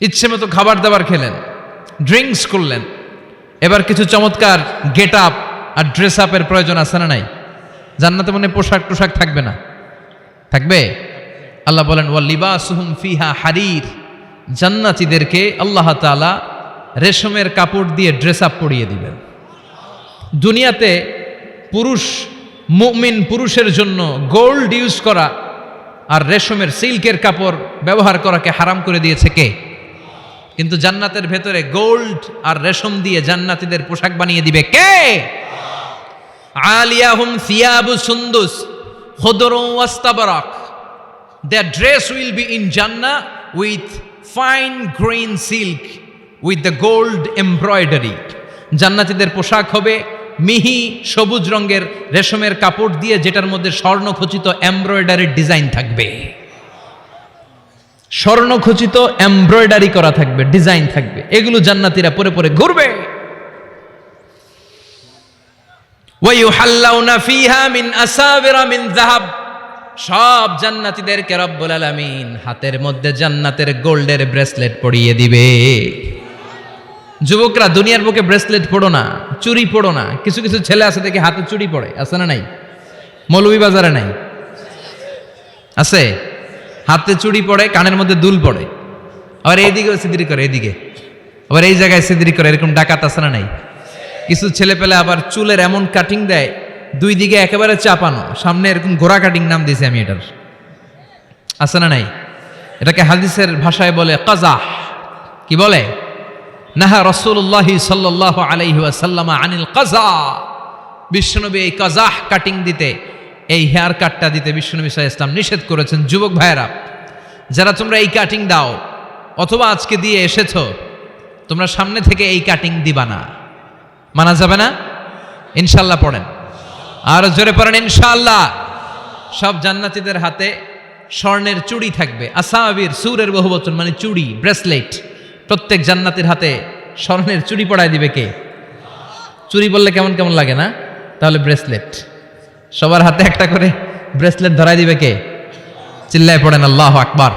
ইচ্ছে মতো খাবার দাবার খেলেন, ড্রিঙ্কস করলেন, এবার কিছু চমৎকার গেট আপ আর ড্রেস আপের প্রয়োজন আছে না নাই? জান্নাতে মনে পোশাক টোশাক থাকবে না? থাকবে। আল্লাহ বলেন ওয়া লিবাসুহুম ফিহা হারির, জান্নাতীদেরকে আল্লাহ তাআলা রেশমের কাপড় দিয়ে ড্রেস আপ পরিয়ে দিবেন। দুনিয়াতে পুরুষ, মুমিন পুরুষের জন্য গোল্ড ইউজ করা আর রেশমের সিল্কের কাপড় ব্যবহার করাকে হারাম করে দিয়েছে কে? কিন্তু জান্নাতের ভেতরে গোল্ড আর রেশম দিয়ে জান্নাতীদের পোশাক বানিয়ে দিবে কে? আলিয়াহুম সিয়াবু সুন্দুস খুদরু ওয়াস্তাবরাক, their dress will be in Jannah with fine green silk with the gold embroidery. জান্নাতীদের পোশাক হবে মিহি সবুজ রঙের রেশমের কাপড় দিয়ে, যেটার মধ্যে স্বর্ণখচিত এমব্রয়ডারির ডিজাইন থাকবে। স্বর্ণখচিত এমব্রয়ডারি করা থাকবে, ডিজাইন থাকবে। এগুলো জান্নাতীরা পরে পরে ঘুরবে। ওয়ায়ুহাল্লাউনা ফিহা মিন আসাবিরা মিন যাহাব, সব জান্নাতীদেরকে রব্বুল আলামিন হাতের মধ্যে জান্নাতের গোল্ডের ব্রেসলেট পরিয়ে দিবে। যুবকরা, দুনিয়ার বুকে ব্রেসলেট পড়ো না, চুড়ি পড়ো না। কিছু কিছু ছেলে আছে দেখে হাতে চুড়ি পড়ে, আছে না নাই? মৌলভীবাজারে নাই? আছে। হাতে চুড়ি পড়ে, কানের মধ্যে দুল পড়ে, আবার এইদিকেও সিদ্রি করে, এদিকে আবার এই জায়গায় সিদ্রি করে, এরকম ডাকাত আছে না নাই? কিছু ছেলে পেলে আবার চুলের এমন কাটিং দেয়, দুই দিকে একেবারে চাপানো, সামনে এরকম ঘোড়া কাটিং নাম দিয়েছি আমি এটার। আছে না নাই? এটাকে হাদিসের ভাষায় বলে কাজাহ। কি বলে? নাহা রাসূলুল্লাহি সাল্লাল্লাহু আলাইহি ওয়াসাল্লাম আনিল কাজা। বিশ্বনবী এই কাজাহ কাটিং দিতে, এই হেয়ার কাটটা দিতে বিশ্বনবী সাল্লাল্লাহু আলাইহি ওয়াসাল্লাম নিষেধ করেছেন। যুবক ভাইয়েরা, যারা তোমরা এই কাটিং দাও অথবা আজকে দিয়ে এসেছো, তোমরা সামনে থেকে এই কাটিং দিবা না, মানা যাবে না। ইনশাআল্লাহ পড়েন, আর জোরে পড়েন ইনশাআল্লাহ। সব জান্নাতীদের হাতে স্বর্ণের চুড়ি থাকবে। আসাবির, সুরের বহুবচন মানে চুড়ি, ব্রেসলেট। প্রত্যেক জান্নাতীর হাতে স্বর্ণের চুড়ি পড়ায় দিবে কে? চুড়ি বললে কেমন কেমন লাগে না? তাহলে ব্রেসলেট, সবার হাতে একটা করে ব্রেসলেট ধরাই দিবে কে? চিল্লায় পড়েন আল্লাহু আকবার।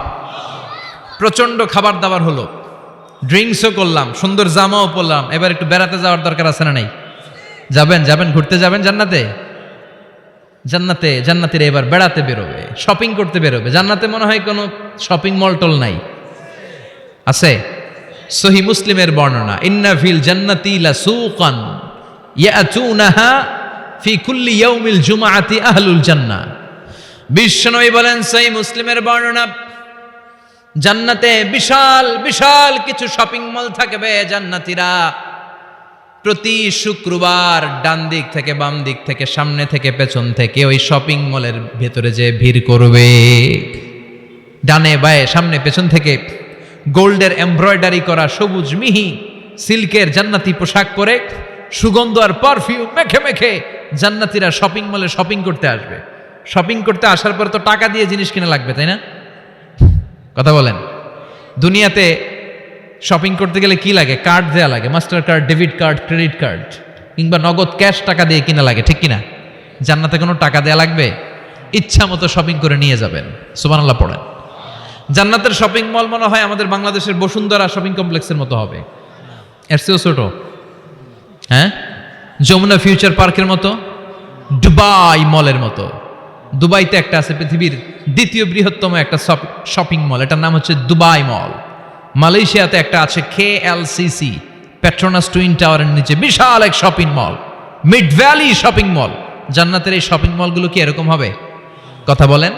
প্রচন্ড খাবার দাবার হলো, ড্রিঙ্কসও করলাম, সুন্দর জামাও পরলাম, এবার একটু বেড়াতে যাওয়ার দরকার আছে না নাই? যাবেন ঘুরতে যাবেন জান্নাতে। জান্নাতীরা এবার বেড়াতে বেরোবে, শপিং করতে বেরোবে। জান্নাতে মনে হয় কোনো শপিং মল টল নাই? আছে। সহিহ মুসলিমের বর্ণনা, ইন্না ফিল জান্নাতি লাসুকান ইয়াতুনাহা ফি কুল্লি ইয়াউমিল জুমআতি আহলুল জান্নাহ। বিশ্বনবী বলেন, সহিহ মুসলিমের বর্ণনা, জান্নাতে বিশাল বিশাল কিছু শপিং মল থাকবে। জান্নাতীরা প্রতি শুক্রবার ডান দিক থেকে বাম দিক থেকে সামনে থেকে পেছন থেকে ওই শপিং মলের ভেতরে যে ভিড় করবে, ডানে বায়ে সামনে পেছন থেকে গোল্ডের এমব্রয়ডারি করা সবুজ মিহি সিল্কের জান্নাতি পোশাক পরে, সুগন্ধ আর পারফিউম মেখে মেখে জান্নাতীরা শপিং মলে শপিং করতে আসবে। শপিং করতে আসার পর তো টাকা দিয়ে জিনিস কিনা লাগবে, তাই না? কথা বলেন। দুনিয়াতে শপিং করতে গেলে কি লাগে? কার্ড দেয়া লাগে, master card, debit card, credit card, কিংবা নগদ ক্যাশ টাকা দিয়ে কিনা লাগে, ঠিক কিনা? জান্নাতে কোনো টাকা দেয়া লাগবে? ইচ্ছা মতো শপিং করে নিয়ে যাবেন। সুবহানাল্লাহ পড়েন। জান্নাতের শপিং মল মনে হয় আমাদের বাংলাদেশের বসুন্ধরা শপিং কমপ্লেক্সের মতো হবে, এর চেয়েও ছোট। হ্যাঁ, যমুনা ফিউচার পার্কের মতো, দুবাই মলের মতো। দুবাইতে একটা আছে পৃথিবীর দ্বিতীয় বৃহত্তম একটা শপিং মল, এটার নাম হচ্ছে দুবাই মল। মালয়েশিয়াতে একটা আছে KLCC, পেট্রোনাস টুইন টাওয়ারের নিচে বিশাল এক shopping mall. Mid valley shopping mall. জান্নাতের এই শপিং মলগুলো কি এরকম হবে? কথা বলেন,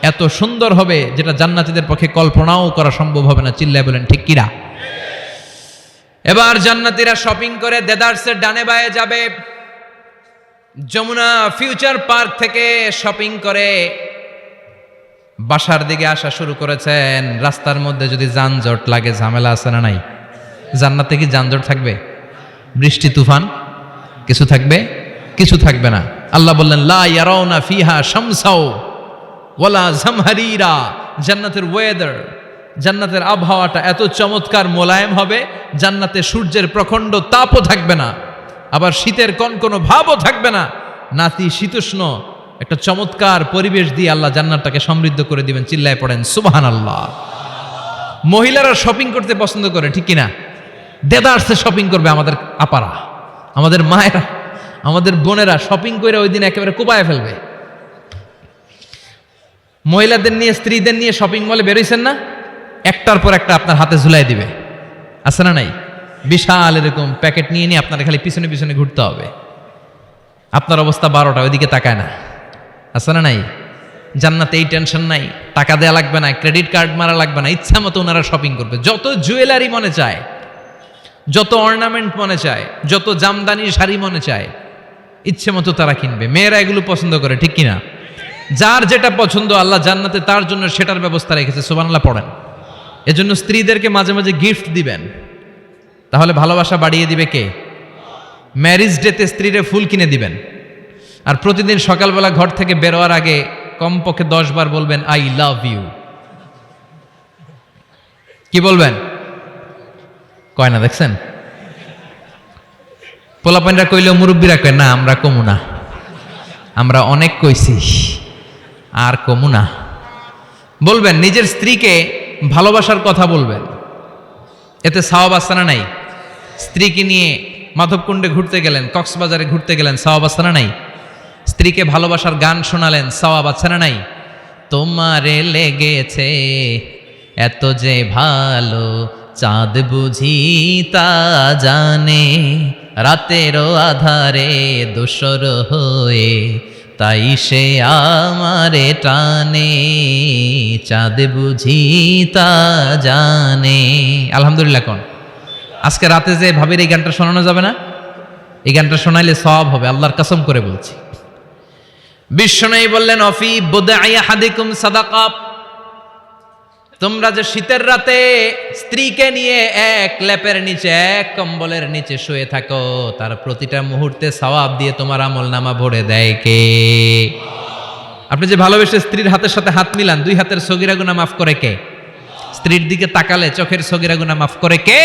এত সুন্দর হবে যেটা জান্নাতীদের পক্ষে কল্পনাও করা সম্ভব হবে না। চিল্লায় বলেন ঠিক কিনা? এবার জান্নাতীরা শপিং করে দেদারসের ডানে বায়ে যাবে। যমুনা ফিউচার পার্ক থেকে শপিং করে বাসার দিকে আসা শুরু করেছেন। রাস্তার মধ্যে যদি যানজট লাগে, ঝামেলা আছে না নাই? জান্নাতে কি যানজট থাকবে? বৃষ্টি তুফান কিছু থাকবে? কিছু থাকবে না। আল্লাহ বললেন লা ইয়ারাউনা ফিহা শামসাও ওয়ালা জামহারিরা। জান্নাতের ওয়েদার, জান্নাতের আবহাওয়াটা এত চমৎকার মোলায়েম হবে, জান্নাতে সূর্যের প্রখণ্ড তাপও থাকবে না, আবার শীতের কনকনো ভাবও থাকবে না। নাতি শীতোষ্ণ একটা চমৎকার পরিবেশ দিয়ে আল্লাহ জান্নাতটাকে সমৃদ্ধ করে দিবেন। চিল্লায় পড়েন সুবহানাল্লাহ। মহিলারা শপিং করতে পছন্দ করে, ঠিক কিনা? দেদারসে শপিং করবে আমাদের আপারা, আমাদের মায়েরা, আমাদের বোনেরা শপিং করে ওই দিন একেবারে কোপায় ফেলবে। মহিলাদের নিয়ে, স্ত্রীদের নিয়ে শপিং মলে বেরোইছেন না, একটার পর একটা আপনার হাতে ঝুলাই দিবে, আছে না নাই? বিশাল এরকম প্যাকেট নিয়ে নিয়ে আপনার খালি পিছনে পিছনে ঘুরতে হবে। আপনার অবস্থা 12টা, ওইদিকে তাকায় না, আছে না নাই? জান্নাতে এই টেনশন নাই, টাকা দেয়া লাগবে না, ক্রেডিট কার্ড মারা লাগবে না, ইচ্ছা মতো ওনারা শপিং করবে। যত জুয়েলারি মনে চায়, যত অর্নামেন্ট মনে চায়, যত জামদানি শাড়ি মনে চায়, ইচ্ছে মতো তারা কিনবে। মেয়েরা এগুলো পছন্দ করে, ঠিক কিনা? যার যেটা পছন্দ আল্লাহ জান্নাতে তার জন্য সেটার ব্যবস্থা রেখেছে। সুবহানাল্লাহ পড়েন। এজন্য স্ত্রীদেরকে মাঝে মাঝে গিফট দিবেন, তাহলে ভালোবাসা বাড়িয়ে দিবে কে? ম্যারিজ ডেতে স্ত্রীরে ফুল কিনে দিবেন। আর প্রতিদিন সকালবেলা ঘর থেকে বেরোয়ার আগে কমপক্ষে 10 বার বলবেন আই লাভ ইউ। কি বলবেন? কয় না, দেখছেন? পোলাপাইনরা কইলেও মুরব্বীরা কয় না, আমরা কমু না, আমরা অনেক কইছি আর কমু না। বলবেন, নিজের স্ত্রীকে ভালোবাসার কথা বলবেন, এতে সওয়াব আছে না নাই? স্ত্রীকে নিয়ে মাধবকুণ্ডে ঘুরতে গেলেন, কক্সবাজারে ঘুরতে গেলেন, সওয়াব আছে না নাই? স্ত্রীকে ভালোবাসার গান শোনালেন, সওয়াব আছে না নাই? তোমারে লেগেছে এত যে ভালো, চাঁদ বুঝি তা জানে, রাতেরও আধারে দোসর হয়ে, তাই সে আমারে টানে, চাঁদ বুঝি তা জানে। আলহামদুলিল্লাহ কোন? আজকে রাতে যে ভাবির এই গানটা শোনানো যাবে না? এই গানটা শোনাইলে সওয়াব হবে, আল্লাহর কসম করে বলছি। বিশ্বনবী বললেন অফি বুদাই আহাদিকুম সাদাকা। তোমরা যে শীতের রাতে স্ত্রীকে নিয়ে এক লেপের নিচে, এক কম্বলের নিচে শুয়ে থাকো, তার প্রতিটা মুহূর্তে সওয়াব দিয়ে তোমার আমলনামা ভরে দেয় কে? আপনি যে ভালোবেসে স্ত্রীর হাতের সাথে হাত মিলান, 2 হাতের সগীরা গুনাহ মাফ করে কে? স্ত্রীর দিকে তাকালে চোখের সগীরা গুনাহ মাফ করে কে?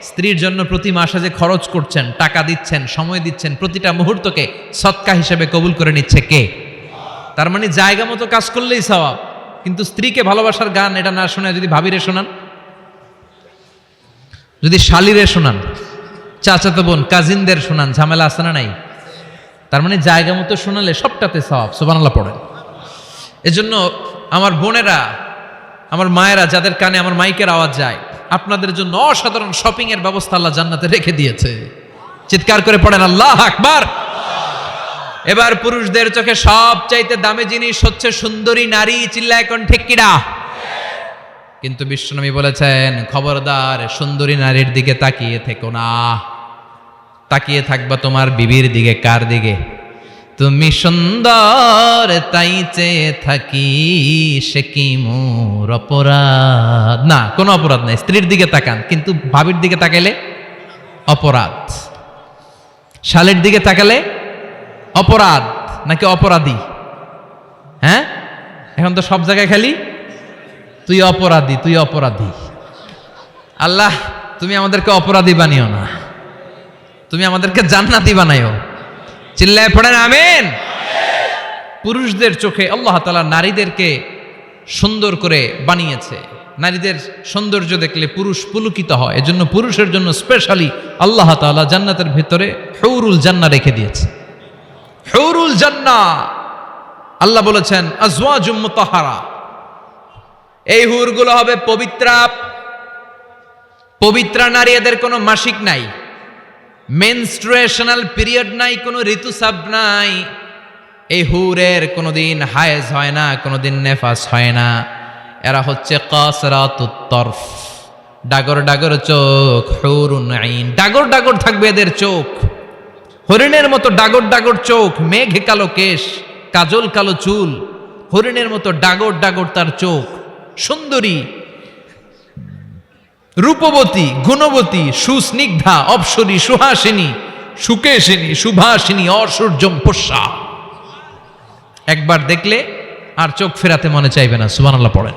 স্ত্রীর জন্য প্রতি মাসে যে খরচ করছেন, টাকা দিচ্ছেন, সময় দিচ্ছেন, প্রতিটা মুহূর্তকে সদকা হিসেবে কবুল করে নিচ্ছে কে? তার মানে জায়গা মতো কাজ করলেই সওয়াব। কিন্তু স্ত্রীকে ভালোবাসার গান এটা না শোনায় যদি ভাবিরে শোনান, যদি শালিরে শোনান, চাচাতো বোন কাজিনদের শোনান, ঝামেলা আছে না নাই? তার মানে জায়গা মতো শোনালে সবটাতে সওয়াব। সুবহানাল্লাহ পড়েন। এজন্য আমার বোনেরা, আমার মায়েরা, যাদের কানে আমার মাইকের আওয়াজ যায়, আপনাদের জন্য অসাধারণ শপিং এর ব্যবস্থা আল্লাহ জান্নাতে রেখে দিয়েছে। চিৎকার করে পড়েন আল্লাহু আকবার। এবার পুরুষদের চোখে সবচাইতে দামি জিনিস হচ্ছে সুন্দরী নারী। চিল্লায় এখন ঠিক কিনা? কিন্তু বিশ্বনবী বলেছেন খবরদার সুন্দরী নারীর দিকে তাকিয়ে থেকো না। তাকিয়ে থাকবা তোমার বিবির দিকে। কার দিকে? তুমি সুন্দর তাই চেয়ে থাকি, সে কি মোর অপরাধ? না, কোনো অপরাধ নাই, স্ত্রীর দিকে তাকান। কিন্তু ভাবির দিকে তাকাইলে অপরাধ, শালের দিকে তাকালে অপরাধ নাকি অপরাধী? হ্যাঁ, এখন তো সব জায়গায় খালি তুই অপরাধী, তুই অপরাধী। আল্লাহ তুমি আমাদেরকে অপরাধী বানিও না, তুমি আমাদেরকে জান্নাতি বানাইও। চিল্লায় পড়েন আমিন। পুরুষদের চোখে আল্লাহ তাআলা নারীদেরকে সুন্দর করে বানিয়েছে। নারীদের সৌন্দর্য দেখলে পুরুষ পুলকিত হয়। এজন্য পুরুষের জন্য স্পেশালি আল্লাহ তাআলা জান্নাতের ভিতরে হুরুল জান্নাহ রেখে দিয়েছে। হুরুল জান্নাহ, আল্লাহ বলেছেন আজওয়াজুম মুতাহহারা। এই হুরগুলো হবে পবিত্রা। পবিত্রা নারী, এদের কোনো মাসিক নাই। মেনস্ট্রুয়েশনাল পিরিয়ড নাই, কোনো ঋতুস্রাব নাই। এই হুরের কোনোদিন হায়েজ হয় না, কোনোদিন নেফাস হয় না। এরা হচ্ছে কাসরাতুত তরফ, ডাগর ডাগর চোখ, হুরুন আইন, ডাগর ডাগর থাকবে এদের চোখ, হরিণের মতো ডাগর ডাগর চোখ, মেঘে কালো কেশ, কাজল কালো চুল, হরিণের মতো ডাগর ডাগর তার চোখ, সুন্দরী, রূপবতী, গুণবতী, সুস্নিগ্ধা, অপ্সরী, সুহাসিনী, সুকেশিনী, সুভাসিনী, অসূর্যম পোষা। একবার দেখলে আর চোখ ফেরাতে মনে চাইবে না। সুবহানাল্লাহ পড়েন।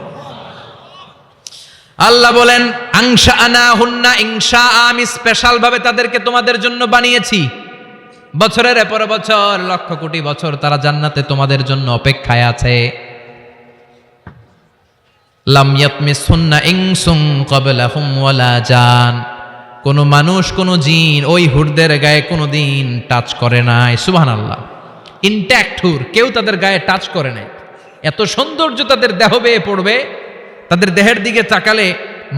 আল্লাহ বলেন আংশা আনা হুন্না ইংশা, আমি স্পেশাল ভাবে তাদেরকে তোমাদের জন্য বানিয়েছি। বছরের পর বছর, লক্ষ কোটি বছর তারা জান্নাতে তোমাদের জন্য অপেক্ষায় আছে। লাম ইয়াতমিসহুন্না ইনসুন ক্বাবলাহুম ওয়ালা জান, কোন মানুষ কোন জিন ওই হুরদের গায়ে কোনোদিন টাচ করে নাই। সুবহানাল্লাহ। ইনট্যাক্ট হুর, কেউ তাদের গায়ে টাচ করে নাই। এত সৌন্দর্য তাদের দেহ বেয়ে পড়বে, তাদের দেহের দিকে তাকালে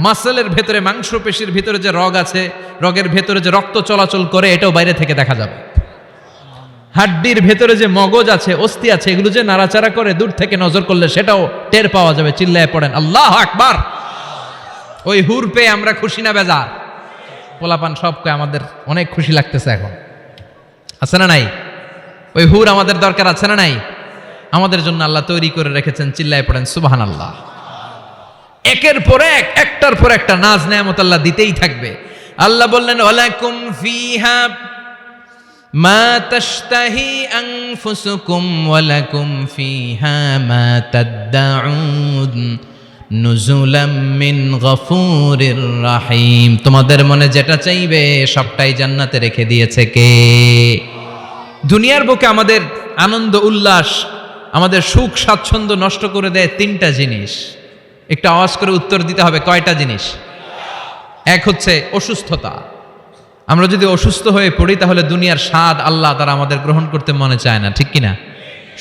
মাসলের ভেতরে, মাংসপেশির ভিতরে যে রগ আছে, রগের ভেতরে যে রক্ত চলাচল করে, এটাও বাইরে থেকে দেখা যাবে। হাড্ডির ভেতরে যে মগজ আছে, অস্থি আছে, এগুলো যে নাড়াচাড়া করে, দূর থেকে নজর করলে সেটাও টের পাওয়া যাবে। চিল্লায় পড়েন আল্লাহু আকবার। ওই হুর পেয়ে আমরা খুশি না বেজার? পোলাপান সব কয় আমাদের অনেক খুশি লাগতেছে এখন, আছে না নাই? ওই হুর আমাদের দরকার আছে না নাই? আমাদের জন্য আল্লাহ তৈরি করে রেখেছেন। চিল্লায় পড়েন সুবহানাল্লাহ। একের পর এক, একটার পর একটা নাজ নেয়ামত আল্লাহ দিতেই থাকবে। আল্লাহ বললেন ওয়ালাকুম ফিহা মা তাশতাহি আনফুসুকুম ওয়ালাকুম ফিহা মা তাদউন নুজুলাম মিন গফুরির রাহিম। তোমাদের মনে যেটা চাইবে সবটাই জান্নাতে রেখে দিয়েছে কে? দুনিয়ার বুকে আমাদের আনন্দ উল্লাস, আমাদের সুখ স্বাচ্ছন্দ্য নষ্ট করে দেয় তিনটা জিনিস। একটু আওয়াজ করে উত্তর দিতে হবে, কয়টা জিনিস? এক হচ্ছে অসুস্থতা। আমরা যদি অসুস্থ হয়ে পড়ি তাহলে দুনিয়ার স্বাদ আল্লাহ তারা আমাদের গ্রহণ করতে মনে চায় না, ঠিক কিনা?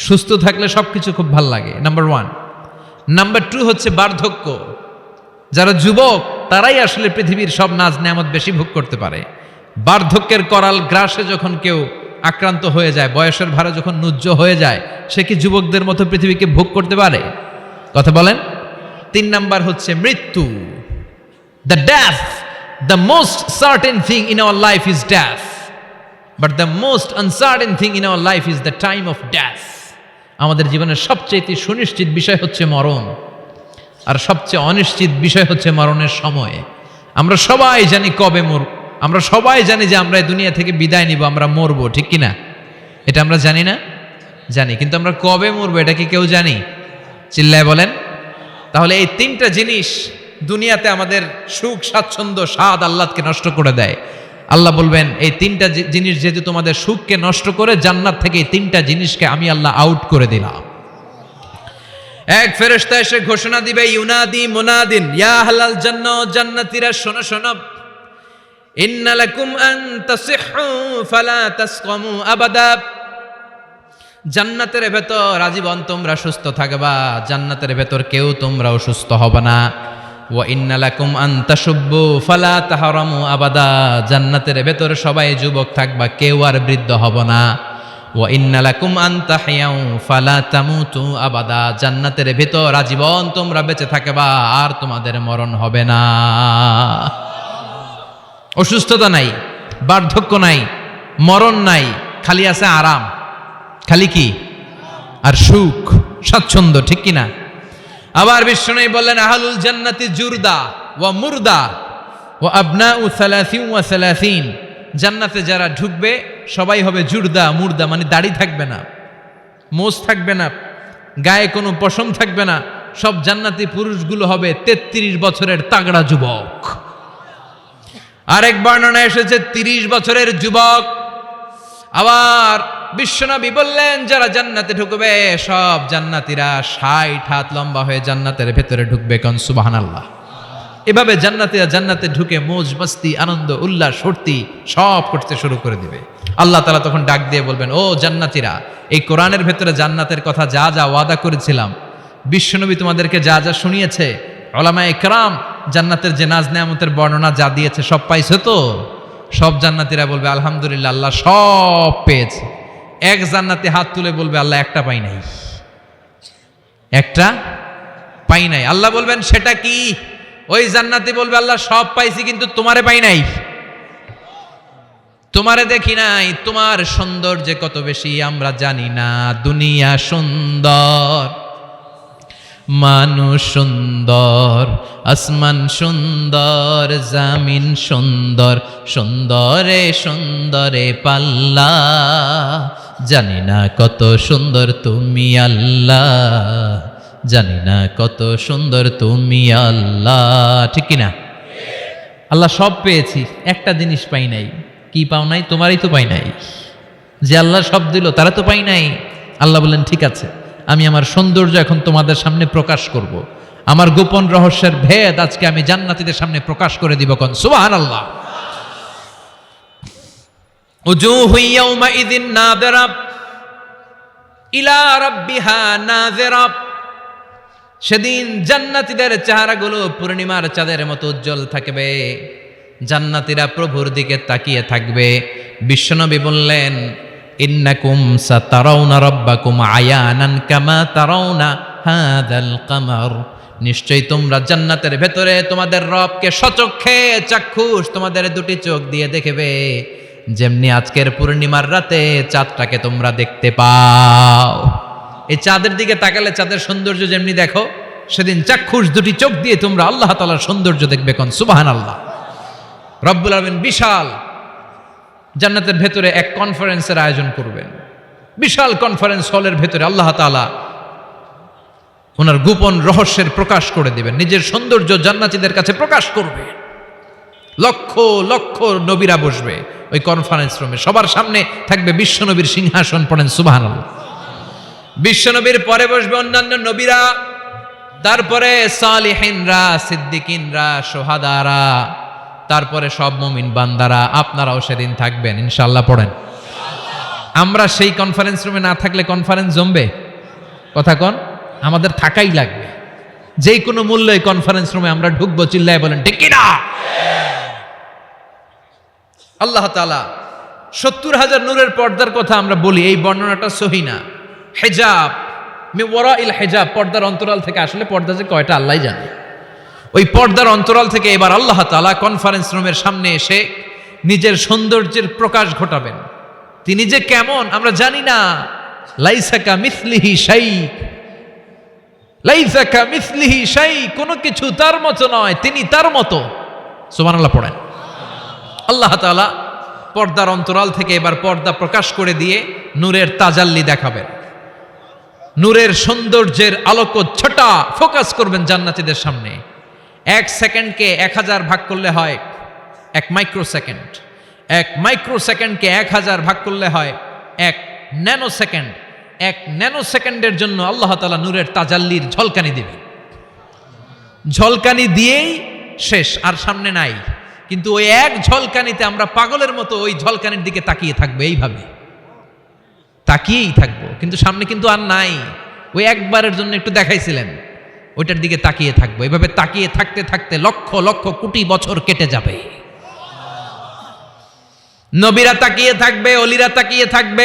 সুস্থ থাকলে সবকিছু খুব ভাল লাগে, নাম্বার ওয়ান। নাম্বার টু হচ্ছে বার্ধক্য। যারা যুবক তারাই আসলে পৃথিবীর সব নাজ নেয়ামত বেশি ভোগ করতে পারে। বার্ধক্যের করাল গ্রাসে যখন কেউ আক্রান্ত হয়ে যায়, বয়সের ভারে যখন নুজ্জ হয়ে যায়, সে কি যুবকদের মতো পৃথিবীকে ভোগ করতে পারে? কথা বলেন। তিন নাম্বার হচ্ছে মৃত্যু, the death. The most certain thing in our life is death, but the most uncertain thing in our life is the time of death. আমাদের জীবনের সবচেয়ে সুনিশ্চিত বিষয় হচ্ছে মরণ, আর সবচেয়ে অনিশ্চিত বিষয় হচ্ছে মরণের সময়। আমরা সবাই জানি কবে আমরা সবাই জানি যে আমরা এই দুনিয়া থেকে বিদায় নিব, আমরা মরবো, ঠিক কিনা? এটা আমরা জানি না? জানি, কিন্তু আমরা কবে মরবো এটা কি কেউ জানি? চিল্লায় বলেন। তাহলে এই তিনটা জিনিস দুনিয়াতে আমাদের সুখ স্বাচ্ছন্দ্য স্বাদ আল্লাহকে নষ্ট করে দেয়। আল্লাহ বলবেন এই তিনটা জিনিস যেহেতু তোমাদের সুখকে নষ্ট করে, জান্নাত থেকে এই তিনটা জিনিসকে আমি আল্লাহ আউট করে দিলাম। এক ফেরেশতা এসে ঘোষণা দিবে, ইউনাদি মুনাদিন ইয়া আহলাল জান্নাহ, জান্নাতীরা শোনো শোনো, ইন্না লাকুম আন তাসিহু ফালা তাসকামু আবাদা। জান্নাতের ভেতর আজীবন তোমরা সুস্থ থাকবা, জান্নাতের ভেতর কেউ তোমরা অসুস্থ হবে না। ওয়া ইন্না লাকুম আন তাশুব্বু ফালা তাহরামু আবাদা, জান্নাতের ভেতর সবাই যুবক থাকবা, কেউ আর বৃদ্ধ হবে না। ওয়া ইন্না লাকুম আন তাহইয়াউ ফালা তামুতু আবাদা, জান্নাতের ভেতর আজীবন তোমরা বেঁচে থাকবা, আর তোমাদের মরণ হবে না। অসুস্থতা নাই, বার্ধক্য নাই, মরণ নাই, খালি আছে আরাম। খালি কি? আর সুখ স্বাচ্ছন্দ্য, ঠিক কিনা? আবার বিশ্বনবী বললেন আহলুল জান্নাতি জুরদা ওয়া মুরদা ওয়া আবনাউ 30 ওয়া 30। জান্নাতে যারা ঢুকবে সবাই হবে জুরদা মুরদা, মানে দাড়ি থাকবে না, মোজ থাকবে না, গায়ে কোনো পশম থাকবে না। সব জান্নাতি পুরুষগুলো হবে 33 বছরের তাগড়া যুবক। আরেক বর্ণনা এসেছে 30 বছরের যুবক। আবার বিশ্বনবী বললেন যারা জান্নাতে ঢুকবে সব জান্নাতীরা 60 হাত লম্বা হয়ে জান্নাতের ভেতরে ঢুকবে। কোন সুবহানাল্লাহ। এভাবে জান্নাতীরা জান্নাতে ঢুকে মৌজ মস্তি আনন্দ উল্লাস ফুর্তি সব করতে শুরু করে দিবে। আল্লাহ তাআলা তখন ডাক দিয়ে বলবেন, ও জান্নাতীরা, এই কোরআনের ভেতরে জান্নাতের কথা যা যা ওয়াদা করেছিলাম, বিশ্বনবী তোমাদেরকে যা যা শুনিয়েছে, উলামায়ে কেরাম জান্নাতের যে নাজ নেয়ামতের বর্ণনা যা দিয়েছে সব পাইছো তো? সব জান্নাতীরা বলবে আলহামদুলিল্লাহ, আল্লাহ সব পেয়েছে। এক জান্নাতি হাত তুলে বলবে আল্লাহ একটা পাই নাই, একটা পাই নাই। আল্লাহ বলবেন সেটা কি? ওই জান্নাতি বলবে আল্লাহ সব পাইছি কিন্তু তোমারে পাই নাই, তোমারে দেখি নাই, তোমার সৌন্দর্য কত বেশি আমরা জানি না। দুনিয়া সুন্দর, মানুষ সুন্দর, আসমান সুন্দর, জামিন সুন্দর, সুন্দরে সুন্দরে পাল্লা, জানি না কত সুন্দর তুমি আল্লাহ, জানি না কত সুন্দর তুমি আল্লাহ। ঠিক কিনা? আল্লাহ সব পেয়েছি, একটা জিনিস পাই নাই। কি পাও নাই? তোমারই তো পাই নাই। যে আল্লাহ সব দিল তারা তো পাই নাই। আল্লাহ বললেন ঠিক আছে, আমি আমার সৌন্দর্য এখন তোমাদের সামনে প্রকাশ করব। আমার গোপন রহস্যের ভেদ আজকে আমি জান্নাতীদের সামনে প্রকাশ করে দিব। কোন সুবহানাল্লাহ। উজুহু ইয়াউমাইযিন নাযিরা ইলা রাব্বিহা নাযিরা। সেদিন জান্নাতীদের চেহারাগুলো পূর্ণিমার চাঁদের মতো উজ্জ্বল থাকবে। জান্নাতীরা প্রভুর দিকে তাকিয়ে থাকবে। বিশ্বনবী বললেন, ইন্নাকুম সাতারাউনা রাব্বাকুম আয়ানান কামা তারাউনা হাযাল কামার। নিশ্চয়ই তোমরা জান্নাতের ভেতরে তোমাদের রবকে সচক্ষে চাক্ষুষ তোমাদের দুটি চোখ দিয়ে দেখবে, যেমনি আজকের পূর্ণিমার রাতে চাঁদটাকে তোমরা দেখতে পাও। এই চাঁদের দিকে তাকালে চাঁদের সৌন্দর্য যেমনি দেখো, সেদিন চাক্ষুষ দুটি চোখ দিয়ে তোমরা আল্লাহ তাআলার সৌন্দর্য দেখবে। কোন সুবহানাল্লাহ। রব্বুল আলামিন বিশাল জান্নাতের ভেতরে এক কনফারেন্সের আয়োজন করবেন। বিশাল কনফারেন্স হলের ভেতরে আল্লাহ তাআলা ওনার গোপন রহস্যের প্রকাশ করে দিবেন, নিজের সৌন্দর্য জান্নাতীদের কাছে প্রকাশ করবে। লক্ষ লক্ষ নবীরা বসবে ওই কনফারেন্স রুমে। সবার সামনে থাকবে বিশ্বনবীর সিংহাসন। পড়েন সুবহানাল্লাহ। বিশ্বনবীর পরে বসবে অন্যান্য নবীরা, তারপরে সালিহিনরা, সিদ্দিকিনরা, সোহাদারা, তারপরে সব মুমিন বান্দারা। আপনারাও সেদিন থাকবেন ইনশাআল্লাহ। পড়েন। আমরা সেই কনফারেন্স রুমে না থাকলে কনফারেন্স জমবে? কথা কন। আমাদের থাকাই লাগবে। যেই কোনো মূল্যে কনফারেন্স রুমে আমরা ঢুকবো। চিল্লায় বলেন ঠিক কিনা? আল্লাহ তাআলা ৭০,০০০ নূরের পর্দার কথা আমরা বলি, এই বর্ণনাটা সহি না। হিজাব মে ওয়ারাইল হিজাব, পর্দার অন্তরাল থেকে। আসলে পর্দা যে কয়টা আল্লাহই জানে। ওই পর্দার অন্তরাল থেকে এবার আল্লাহ তাআলা কনফারেন্স রুমের সামনে এসে নিজের সৌন্দর্যের প্রকাশ ঘটাবেন। তিনি যে কেমন আমরা জানি না। লাইসা কামিসলিহি শাই, লাইসা কামিসলিহি শাই, কোনো কিছু তার মতো নয়, তিনি তার মতো। সুবহানাল্লাহ। পড়েন। আল্লাহ তাআলা পর্দার অন্তরাল থেকে এবার পর্দা প্রকাশ করে দিয়ে নূরের তাজাল্লি দেখাবেন। নূরের সৌন্দর্যের আলোকচ্ছটা ফোকাস করবেন জান্নাতীদের সামনে। 1 সেকেন্ডকে 1000 ভাগ করলে হয় 1 মাইক্রোসেকেন্ড। 1 মাইক্রোসেকেন্ডকে 1000 ভাগ করলে হয় 1 ন্যানোসেকেন্ড। 1 ন্যানোসেকেন্ডের জন্য আল্লাহ তাআলা নূরের তাজাল্লির ঝলকানি দিবেন। ঝলকানি দিয়েই শেষ, আর সামনে নাই। কিন্তু ওই এক ঝলকানিতে আমরা পাগলের মতো ওই ঝলকানির দিকে তাকিয়ে থাকবো, এইভাবে তাকিয়েই থাকবো। কিন্তু সামনে কিন্তু আর নাই। ওই একবারের জন্য একটু দেখাইছিলেন, ওইটার দিকে তাকিয়ে থাকবো। এভাবে তাকিয়ে থাকতে থাকতে লক্ষ লক্ষ কোটি বছর কেটে যাবে। নবীরা তাকিয়ে থাকবে, অলিরা তাকিয়ে থাকবে,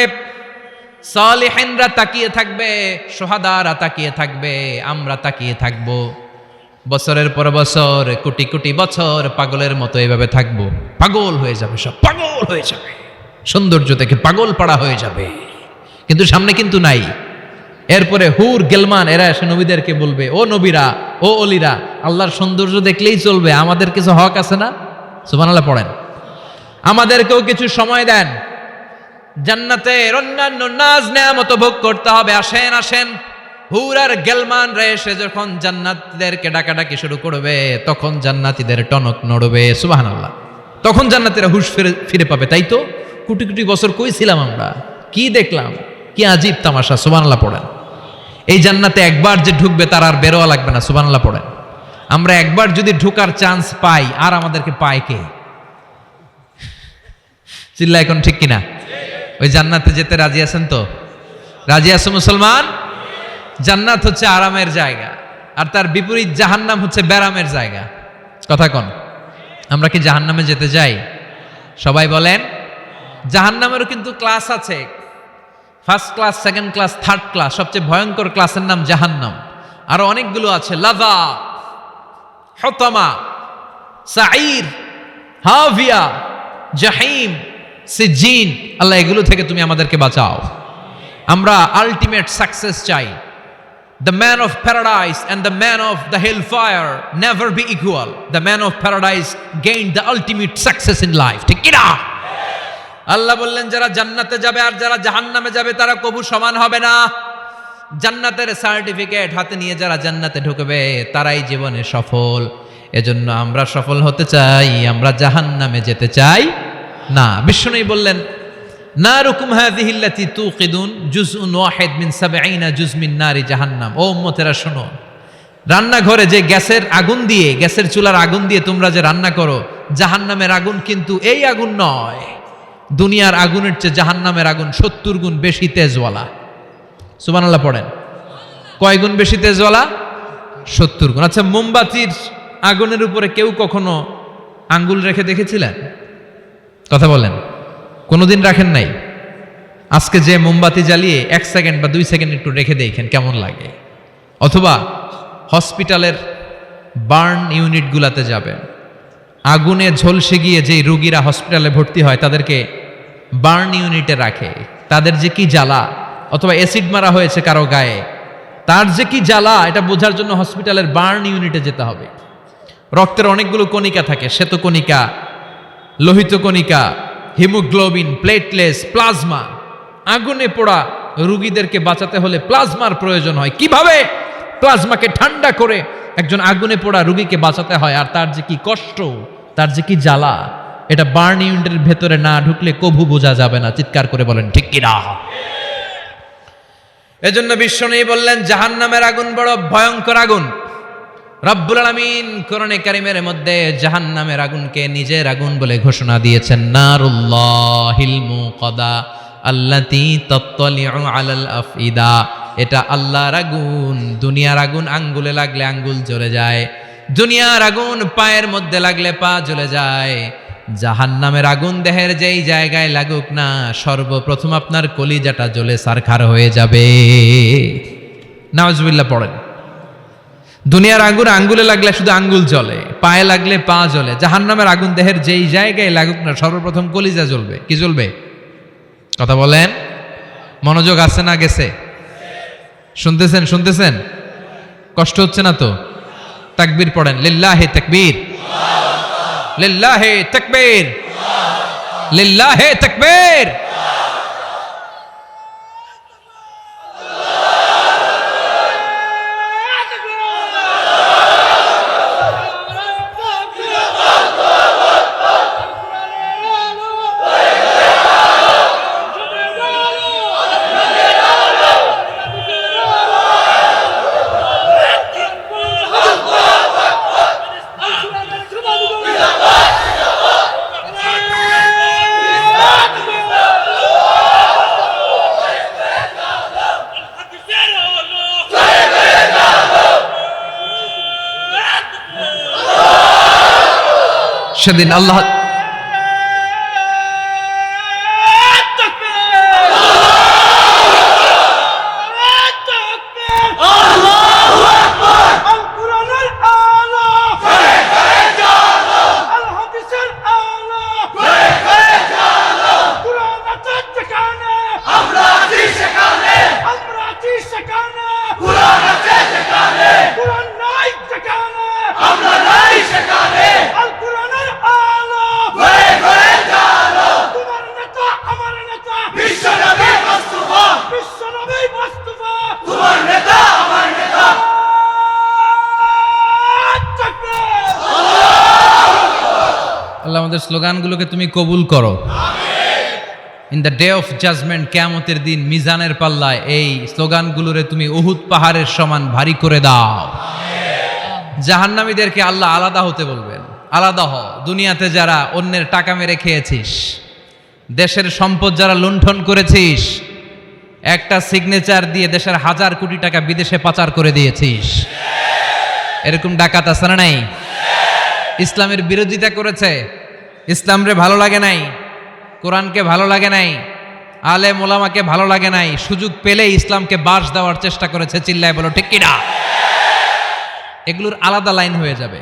সালিহিনরা তাকিয়ে থাকবে, সোহাদারা তাকিয়ে থাকবে, আমরা তাকিয়ে থাকবো। বছরের পর বছর, কোটি কোটি বছর পাগলের মতো এভাবে থাকবো। পাগল হয়ে যাবে, সব পাগল হয়ে যাবে, সৌন্দর্য থেকে পাগল পাড়া হয়ে যাবে। কিন্তু সামনে কিন্তু নাই। এরপরে হুর গেলমান এরা এসে নবীদেরকে বলবে, ও নবীরা, ও অলিরা, আল্লাহর সৌন্দর্য দেখলেই চলবে, আমাদের কিছু হক আছে না? সুবহানাল্লাহ। পড়েন। আমাদেরকেও কিছু সময় দেন, জান্নাতের অন্যান্য নাজ নেয়ামত ভোগ করতে হবে। আসেন আসেন। হুর আর গেলমান রে এসে যখন জান্নাতীদেরকে ডাকাডাকি শুরু করবে, তখন জান্নাতীদের টনক নড়বে। সুবহানাল্লাহ। তখন জান্নাতীরা হুঁশ ফিরে পাবে। তাই তো কোটি কোটি বছর কই ছিলাম আমরা, কি দেখলাম, কি আজীব তামাশা। সুবহানাল্লাহ। পড়েন। এই জান্নাতে একবার যে ঢুকবে তার আর বেরোয়া লাগবে না। সুবহানাল্লাহ। পড়েন। আমরা একবার যদি ঢুকার চান্স পাই, আর আমাদেরকে পায় কে? চিল্লা এখন ঠিক কিনা? ওই জান্নাতে যেতে রাজি আছেন তো? রাজি আছো মুসলমান? জান্নাত হচ্ছে আরামের জায়গা, আর তার বিপরীত জাহান্নাম হচ্ছে ব্যারামের জায়গা। কথা কন। আমরা কি জাহান্নামে যেতে চাই? সবাই বলেন। জাহান্নামেরও কিন্তু ক্লাস আছে, first class, second class, third class. সবচেয়ে ভয়ঙ্কর ক্লাসের নাম জাহান্নাম। আরো অনেকগুলো আছে, লাযা, হুতামা, সাঈর, হাভিয়া, জাহিম, সিজিন। আল্লাহ এগুলো থেকে তুমি আমাদেরকে বাঁচাও। আমরা আলটিমেট সাকসেস চাই। The man of paradise and the man of the hellfire never be equal. The man of paradise gained the ultimate success in life. ঠিক কি না? আল্লাহ বললেন যারা জান্নাতে যাবে আর যারা জাহান্নামে যাবে তারা কবু সমান হবে না। জান্নাতের সার্টিফিকেট হাতে নিয়ে যারা জান্নাতে ঢুকবে তারাই জীবনে সফল। এজন্য আমরা সফল হতে চাই, আমরা জাহান্নামে যেতে চাই না। বিষ্ণুই বললেন নারুকুম হাযিহিল্লাতী তুকিদুন জুজউন ওয়াহিদ মিন ৭০ জুজ মিন নারি জাহান্নাম। ও উম্মতেরা শোনো, রান্নাঘরে যে গ্যাসের আগুন দিয়ে, গ্যাসের চুলার আগুন দিয়ে তোমরা যে রান্না করো, জাহান্নামের আগুন কিন্তু এই আগুন নয়। দুনিয়ার আগুনের চেয়ে জাহান্নামের আগুন ৭০ গুণ বেশি তেজওয়ালা। সুবহানাল্লাহ পড়েন। কয় গুণ বেশি তেজওয়ালা? ৭০ গুণ। আচ্ছা, মোমবাতির আগুনের উপরে কেউ কখনো আঙ্গুল রেখে দেখেছিলেন? কথা বলেন। কোনোদিন রাখেন নাই? আজকে যে মোমবাতি জ্বালিয়ে ১ সেকেন্ড বা ২ সেকেন্ড একটু রেখে দেখেন কেমন লাগে। অথবা হসপিটালের বার্ন ইউনিটগুলাতে যাবেন, আগুনে ঝলসে গিয়ে যেই রোগীরা হসপিটালে ভর্তি হয় তাদেরকে বার্ন ইউনিটে রাখে, তাদের যে কি জ্বালা। অথবা অ্যাসিড মারা হয়েছে কারো গায়ে, তার যে কি জ্বালা এটা বোঝার জন্য হসপিটালের বার্ন ইউনিটে যেতে হবে। রক্তের অনেকগুলো কণিকা থাকে, শ্বেতকণিকা, লোহিত কণিকা, হিমোগ্লোবিন, প্লেটলেস, প্লাজমা। আগুনে পোড়া রোগীদেরকে বাঁচাতে হলে প্লাজমার প্রয়োজন হয়। কিভাবে প্লাজমাকে ঠান্ডা করে একজন আগুনে পোড়া রোগীকে বাঁচাতে হয়, আর তার যে কি কষ্ট, তার যে কি জ্বালা, এটা বার্ন ইউনিটের ভেতরে না ঢুকলে কভু বোঝা যাবে না। চিৎকার করে বলেন ঠিক কি না? এজন্য বিশ্বনবী বললেন জাহান্নামের আগুন বড় ভয়ঙ্কর আগুন। রব্বুল আলামিন কোরআনে কারীমের মধ্যে জাহান্নামের আগুনকে নিজের আগুন বলে ঘোষণা দিয়েছেন, নারুল্লাহিল মুকাদা আল্লাতী তাত্তালিউ আলাল আফইদা। এটা আল্লাহর আগুন। দুনিয়ার আগুন আঙ্গুলে লাগলে আঙ্গুল জ্বলে যায়, দুনিয়ার আগুন পায়ের মধ্যে লাগলে পা জ্বলে যায়। জাহান্নামের আগুন দেহের যেই জায়গায় লাগুক না, সর্বপ্রথম আপনার কলিজাটা জ্বলে সারখার হয়ে যাবে। নাউজুবিল্লাহ পড়েন। দুনিয়ার আগুন আঙ্গুলে লাগলে শুধু আঙ্গুল জ্বলে, পায়ে লাগলে পা জ্বলে। জাহান্নামের আগুন দেহের যেই জায়গায় লাগুক না, সর্বপ্রথম কলিজা জ্বলবে। কি জ্বলবে? কথা বলেন। মনোযোগ আছে না গেছে? শুনতেছেন? শুনতেছেন? কষ্ট হচ্ছে না তো? তাকবীর পড়েন। লিল্লাহি তাকবীর, লিল্লাহি তাকবীর, লিল্লাহি তাকবীর। সেদিন আল্লাহ আমাদের স্লোগানগুলোকে তুমি কবুল করো। In the day of judgement, কিয়ামতের দিন মিজানের পাল্লায় এই স্লোগানগুলোরে তুমি উহুদ পাহাড়ের সমান ভারী করে দাও। জাহান্নামীদেরকে আল্লাহ আলাদা হতে বলবেন। আলাদা হ। দুনিয়াতে যারা অন্যের টাকা মেরে খেয়েছিস, দেশের সম্পদ যারা লুণ্ঠন করেছিস, একটা সিগনেচার দিয়ে দেশের ১,০০০ কোটি টাকা বিদেশে পাচার করে দিয়েছিস, এরকম ডাকাত আছে না নাই? ইসলামের বিরোধিতা করেছে, ইসলাম রে ভালো লাগে নাই, কোরআনকে ভালো লাগে নাই, আলেম ওলামাকে ভালো লাগে নাই, সুযোগ পেলে ইসলামকে বাস দেওয়ার চেষ্টা করেছে। চিল্লায় বলো ঠিক কিনা? এগুলোর আলাদা লাইন হয়ে যাবে।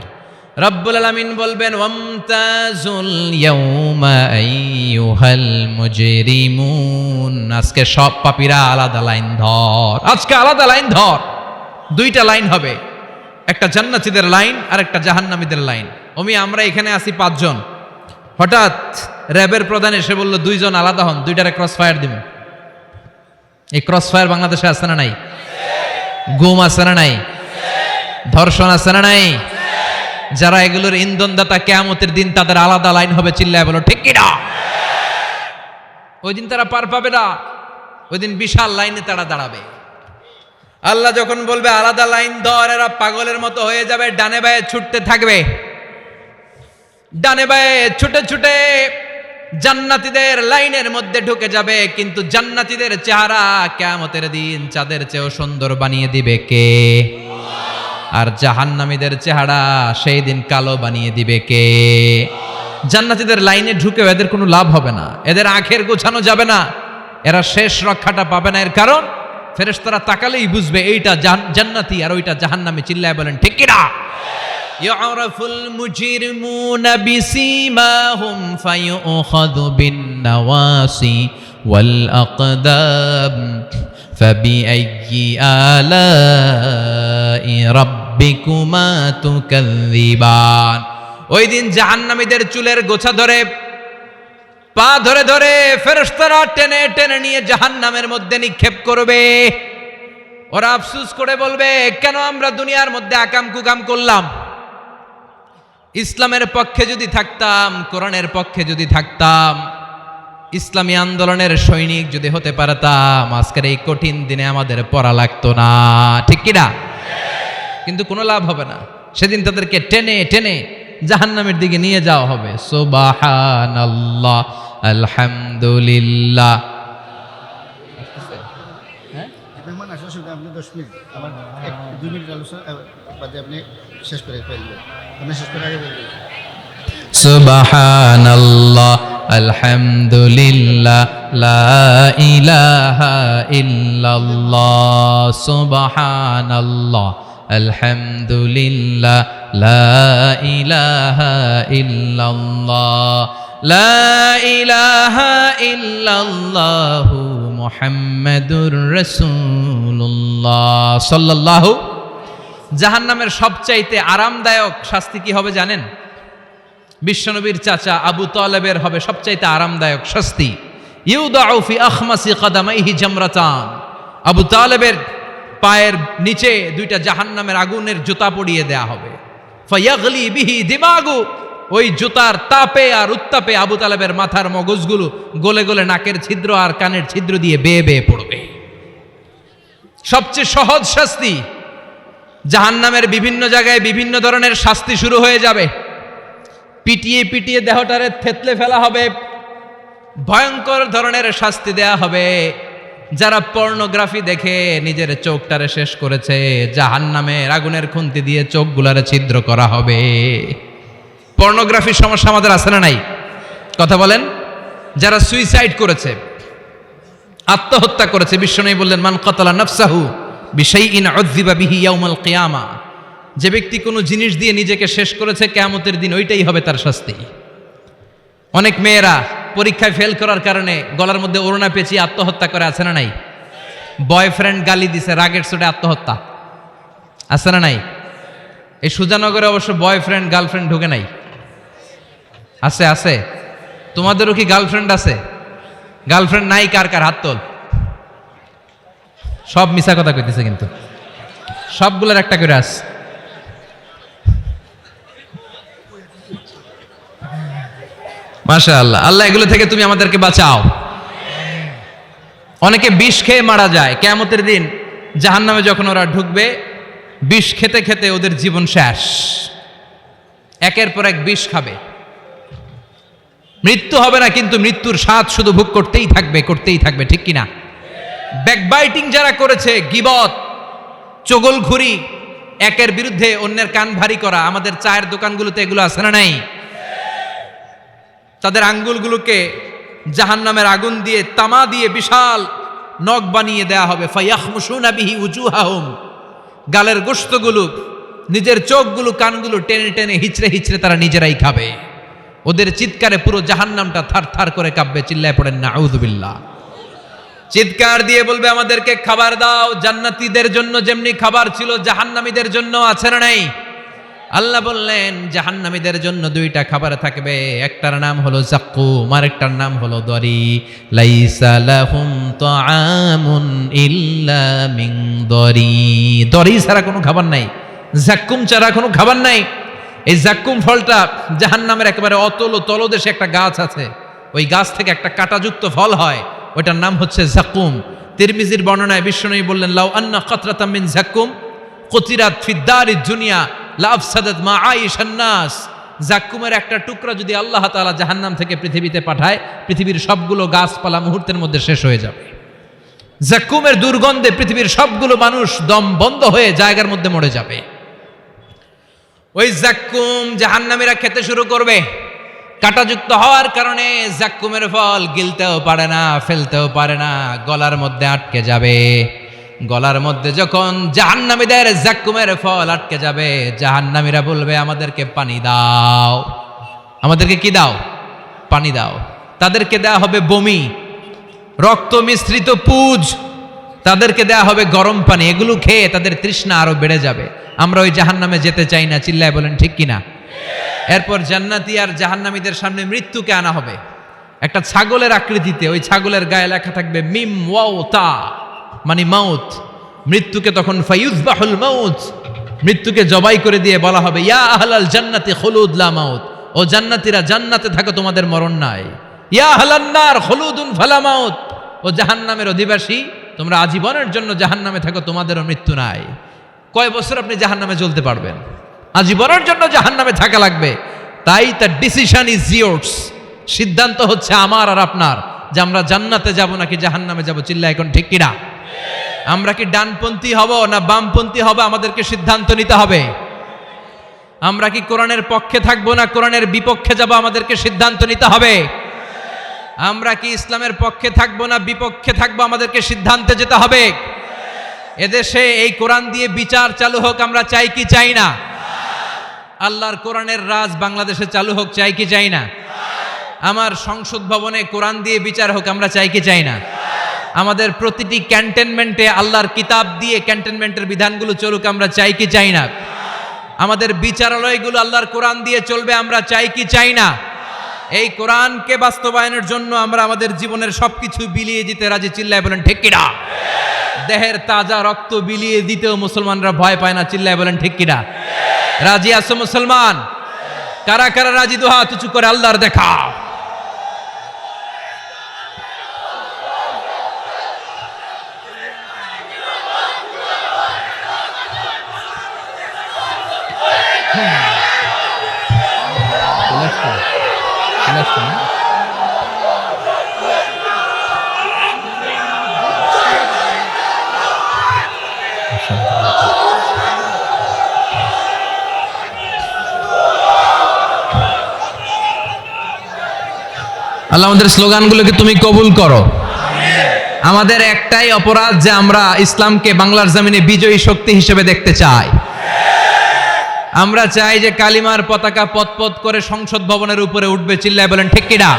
রব্বুল আলামিন বলবেন ওয়ামতাজুল ইয়াউমা আইয়ুহাল মুজরিমুন, আজকে সব পাপীরা আলাদা লাইন ধর, আজকে আলাদা লাইন ধর। দুইটা লাইন হবে, একটা জান্নাতীদের লাইন আর একটা জাহান্নামীদের লাইন। আমরা এখানে আছি 5 জন, হঠাৎ র্যাবের প্রধান এসে বলল 2 জন আলাদা হন, 2টারে ক্রস ফায়ার দিব। এই ক্রস ফায়ার বাংলাদেশে আছে না নাই? গুম আছে না নাই? ধর্ষণ আছে না নাই? যারা এগুলোর ইন্ধনদাতা, কিয়ামতের দিন তাদের আলাদা লাইন হবে। চিল্লায় বলো ঠিক কিনা? ওই দিন তারা পার পাবে না, ওই দিন বিশাল লাইনে তারা দাঁড়াবে। আল্লাহ যখন বলবে আলাদা লাইন ধর, এরা পাগলের মতো হয়ে যাবে, ডানে বায়ে ছুটতে থাকবে। ডানে বায়ে ছুটে ছুটে জান্নাতীদের লাইনের মধ্যে ঢুকে যাবে, কিন্তু জান্নাতীদের চেহারা কিয়ামতের দিন চাঁদের চেয়েও সুন্দর বানিয়ে দিবে কে? আর জাহান্নামীদের চেহারা সেই দিন কালো বানিয়ে দিবে কে? জান্নাতীদের লাইনে ঢুকেও এদের কোনো লাভ হবে না, এদের আখের গোছানো যাবে না, এরা শেষ রক্ষাটা পাবে না। এর কারণ ফেরেশতারা তাকালেই বুঝবে এইটা জান্নাতি আর ওইটা জাহান্নামী। চিল্লায় বলেন ঠিক কিনা? ইউরাফুল মুজরিমুনা বিসীমাহুম ফায়ুখাযু বিন-নাওয়াসি ওয়াল আকদাম ফাবিআইয়ি আলাই রাব্বিকুমা তুকাযযিবান। ওই দিন জাহান্নামীদের চুলের গোছা ধরে, পা ধরে ধরে ফেরেশতারা টেনে টেনে নিয়ে জাহান্নামের মধ্যে নিক্ষেপ করবে। ওরা আফসোস করে বলবে, কেন আমরা দুনিয়ার মধ্যে আকাম কুকাম করলাম? ইসলামের পক্ষে যদি থাকতাম, কোরআনের পক্ষে যদি থাকতাম, ইসলামী আন্দোলনের সৈনিক যদি হতে পারতাম, আজকের এই কঠিন দিনে আমাদের পড়া লাগতো না। ঠিক কিনা? কিন্তু কোনো লাভ হবে না, সেদিন তাদেরকে টেনে টেনে জাহান্নামের দিকে নিয়ে যাওয়া হবে। সুবহানাল্লাহ, আলহামদুলিল্লাহ। সুবহানাল্লাহ, আলহামদুলিল্লাহ, লা ইলাহা ইল্লাল্লাহ। সুবহানাল্লাহ, আলহামদুলিল্লাহ, লা ইলাহা ইল্লাল্লাহ, লা ইলাহা ইল্লাল্লাহু মুহাম্মাদুর রাসূলুল্লাহ সাল্লাল্লাহু। জাহান্নামের সবচাইতে আরামদায়ক শাস্তি কি হবে জানেন? বিশ্বনবীর চাচা আবু তালেবের হবে সবচাইতে আরামদায়ক শাস্তি। ইউদাউ ফি আখমাসি কাদামাইহি জামরাতান, আবু তালেবের পায়ের নিচে 2টা জাহান্নামের আগুনের জুতা পরিয়ে দেয়া হবে। ফায়াগলি বিহি দিমাগু, ওই জুতার তাপে আর উত্তাপে আবু তালেবের মাথার মগজগুলো গলে গলে নাকের ছিদ্র আর কানের ছিদ্র দিয়ে বেয়ে বেয়ে পড়বে। সবচেয়ে সহজ শাস্তি। জাহান্নামের বিভিন্ন জায়গায় বিভিন্ন ধরনের শাস্তি শুরু হয়ে যাবে। পিটিয়ে পিটিয়ে দেহটারে থেতলে ফেলা হবে, ভয়ঙ্কর ধরনের শাস্তি দেয়া হবে। যারা পর্নোগ্রাফি দেখে নিজের চোখটারে শেষ করেছে, জাহান্নামের আগুনের খুন্তি দিয়ে চোখগুলারে ছিদ্র করা হবে। পর্নোগ্রাফির সমস্যা আমাদের আছে না নাই? কথা বলেন। যারা সুইসাইড করেছে, আত্মহত্যা করেছে, বিশ্বনবী বললেন মান কাতালা নাফসাহু বিশাইইন উযযিবা বিহি ইয়াউমাল কিয়ামা, যে ব্যক্তি কোনো জিনিস দিয়ে নিজেকে শেষ করেছে, কিয়ামতের দিন ওইটাই হবে তার শাস্তি। অনেক মেয়েরা পরীক্ষায় ফেল করার কারণে গলার মধ্যে ওড়না পেঁচিয়ে আত্মহত্যা করে, আছে না নাই? বয়ফ্রেন্ড গালি দিছে, রাগের চোটে আত্মহত্যা, আছে না নাই? এই সুজানগরে অবশ্য বয়ফ্রেন্ড গার্লফ্রেন্ড ঢুকে নাই, আছে আছে। তোমাদেরও কি গার্লফ্রেন্ড আছে? গার্লফ্রেন্ড নাই কার কার হাত তোল। সব মিছা কথা কইতেছে, কিন্তু সবগুলোর একটা করে আছে। মাশাআল্লাহ, আল্লাহ এগুলো থেকে তুমি আমাদেরকে বাঁচাও। অনেকে বিষ খেয়ে মারা যায়। কিয়ামতের দিন জাহান্নামে যখন ওরা ঢুকবে, বিষ খেতে খেতে ওদের জীবন শেষ। একের পর এক বিষ খাবে, মৃত্যু হবে না, কিন্তু মৃত্যুর স্বাদ শুধু ভোগ করতেই থাকবে, করতেই থাকবে। ঠিক কিনা? ব্যাকবাইটিং যারা করেছে, গীবত, চগলখুরি, একের বিরুদ্ধে অন্যের কান ভারী করা, আমাদের চায়ের দোকানগুলোতে এগুলো আছে না নাই? তাদের আঙ্গুলগুলোকে জাহান্নামের আগুন দিয়ে তামা দিয়ে বিশাল নখ বানিয়ে দেয়া হবে। ফায়াখমুশুনা বিহি উজুহাহুম, গালের গোশতগুলো, নিজের চোখগুলো, কানগুলো টেনে টেনে হিচড়ে হিচড়ে তারা নিজেরাই খাবে। ওদের চিৎকারে পুরো জাহান্নামটা থার থার করে কাঁপবে। চিল্লায় পড়েন নাউযুবিল্লাহ। চিৎকার দিয়ে বলবে আমাদেরকে খাবার দাও। জান্নাতীদের জন্য যেমনি খাবার ছিল জাহান্নামীদের জন্য আছে না নাই? আল্লাহ বললেন জাহান্নামীদের জন্য দুইটা খাবার থাকবে, একটার নাম হলো যাক্কুম, আরেকটার নাম হলো দরি। লাইসা লাহুম তাআমুন ইল্লা মিন দরি, দরি ছাড়া কোনো খাবার নাই, যাক্কুম ছাড়া কোনো খাবার নাই। এই যাক্কুম ফলটা জাহান্নামের একেবারে অতল তলদেশে একটা গাছ আছে, ওই গাছ থেকে একটা কাঁটাযুক্ত ফল হয়, ওইটার নাম হচ্ছে যাক্কুম। তিরমিজির বর্ণনায় বিশ্বনবী বললেন লাউ আন্না কাতরাতাম মিন যাক্কুম কুতিরাত ফিদ দারিদ দুনিয়া লাফসাদাত মা আইশান নাস। যাক্কুমের একটা টুকরা যদি আল্লাহ তাআলা জাহান্নাম থেকে পৃথিবীতে পাঠায়, পৃথিবীর সবগুলো গাছপালা মুহূর্তের মধ্যে শেষ হয়ে যাবে। যাক্কুমের দুর্গন্ধে পৃথিবীর সবগুলো মানুষ দম বন্ধ হয়ে জায়গার মধ্যে মরে যাবে। ওই যাক্কুম জাহান্নামীরা খেতে শুরু করবে। কাঁটাযুক্ত হওয়ার কারণে যাক্কুমের ফল গিলতেও পারে না, ফেলতেও পারে না, গলার মধ্যে আটকে যাবে। গলার মধ্যে যখন জাহান্নামীদের যাক্কুমের ফল আটকে যাবে, জাহান্নামীরা বলবে আমাদেরকে পানি দাও। আমাদেরকে কি দাও? পানি দাও। তাদেরকে দেয়া হবে বমি, রক্ত মিশ্রিত পুজ, তাদেরকে দেয়া হবে গরম পানি। এগুলো খেয়ে তাদের তৃষ্ণা আরো বেড়ে যাবে। আমরা ওই জাহান্নামে যেতে চাই না, চিল্লায় বলেন ঠিক কিনা? এরপর জান্নাতি আর জাহান্নামীদের সামনে মৃত্যুকে আনা হবে একটা ছাগলের আকৃতিতে। ওই ছাগলের গায়ে লেখা থাকবে মিম ওয়াও তা, মানে মাউত। মৃত্যুকে তখন ফায়ুযবাহুল মাউত, মৃত্যুকে জবাই করে দিয়ে বলা হবে ইয়া আহলাল জান্নাতি খুলুদ লা মাউত, ও জান্নাতীরা জান্নাতে থাকো, তোমাদের মরণ নাই। ইয়া আহলান নার খুলুদুন ফালা মাউত, ও জাহান্নামের অধিবাসী তোমরা আজীবনের জন্য জাহান্নামে থাকো, তোমাদেরও মৃত্যু নাই। কয় বছর আপনি জাহান্নামে চলতে পারবেন? আজীবনের জন্য জাহান্নামে থাকা লাগবে। তাই তার ডিসিশন ইজ ইয়ার্স, সিদ্ধান্ত হচ্ছে আমার আর আপনার, যে আমরা জান্নাতে যাব নাকি জাহান্নামে যাব। চিল্লা এখন ঠিক কিনা? আমরা কি ডানপন্থী হব না বামপন্থী হব? আমাদেরকে সিদ্ধান্ত নিতে হবে। আমরা কি কোরআনের পক্ষে থাকবো না কোরআনের বিপক্ষে যাব? আমাদেরকে সিদ্ধান্ত নিতে হবে। আমরা কি ইসলামের পক্ষে থাকবো না বিপক্ষে থাকবো? আমাদেরকে সিদ্ধান্তে যেতে হবে। এদেশে এই কোরআন দিয়ে বিচার চালু হোক, আমরা চাই কি চাই না? আল্লাহর কোরআনের রাজ বাংলাদেশে চালু হোক, চাই কি চাই না? আমার সংসদ ভবনে কোরআন দিয়ে বিচার হোক, আমরা চাই কি চাই না? আমাদের প্রতিটি ক্যান্টনমেন্টে আল্লাহর কিতাব দিয়ে ক্যান্টনমেন্টের বিধানগুলো চলুক, আমরা চাই কি চাই না? আমাদের বিচারালয়গুলো আল্লাহর কোরআন দিয়ে চলবে, আমরা চাই কি চাই না? এই কোরআনকে বাস্তবায়নের জন্য আমরা আমাদের জীবনের সবকিছু বিলিয়ে দিতে রাজি। চিল্লায় বলেন ঠিক কিনা? দেহের তাজা রক্ত বিলিয়ে দিতেও মুসলমানরা ভয় পায় না। চিল্লায় বলেন ঠিক কিনা? রাজি আছো মুসলমান? কারা কারা রাজি? দু হাত উঁচু করে আল্লাহর দেখা। আল্লাহ আমাদের স্লোগানগুলোকে তুমি কবুল করো। আমাদের একটাই অপরাধ যে আমরা ইসলামকে বাংলার জমিনে বিজয়ী শক্তি হিসেবে দেখতে চাই। আমরা চাই যে কালিমার পতাকা পতপত করে সংসদ ভবনের উপরে উঠবে। চিল্লায় বলেন ঠিক কিনা?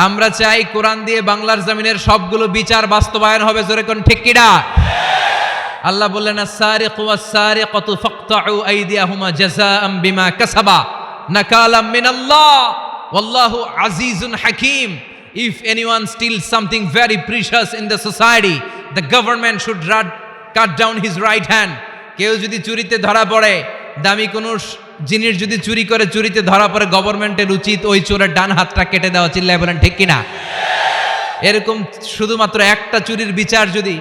আমরা চাই কোরআন দিয়ে বাংলার জমিনের সবগুলো বিচার বাস্তবায়ন হবে। জোরে কোন ঠিক কিনা? আল্লাহ বললেন আস-সারিকু ওয়াস-সারিকাতু ফাকতাউ আইদিয়াহুমা জাযাআম বিমা কাসাবা নাকালাম মিনাল্লাহ ওয়াল্লাহু আজিজুন হাকীম। If anyone steals something very precious in the society, the government should cut down his right hand. কেউ যদি চুরিতে ধরা পড়ে, দামি কোনো জিনিস যদি চুরি করে চুরিতে ধরা পড়ে, গভর্নমেন্টের উচিত ওই চোরের ডান হাতটা কেটে দেওয়া। চিল্লায় বলেন ঠিক কিনা? এরকম শুধুমাত্র একটা চুরির বিচার যদি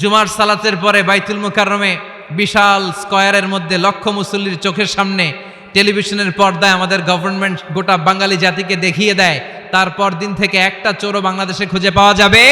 জুমার সালাতের পরে বাইতুল মুকাররমে বিশাল স্কয়ারের মধ্যে লক্ষ মুসল্লির চোখের সামনে টেলিভিশনের পর্দায় আমাদের গভর্নমেন্ট গোটা বাঙালি জাতিকে দেখিয়ে দেয়, তারপর দিন থেকে একটা চোরও বাংলাদেশে খুঁজে পাওয়া যাবে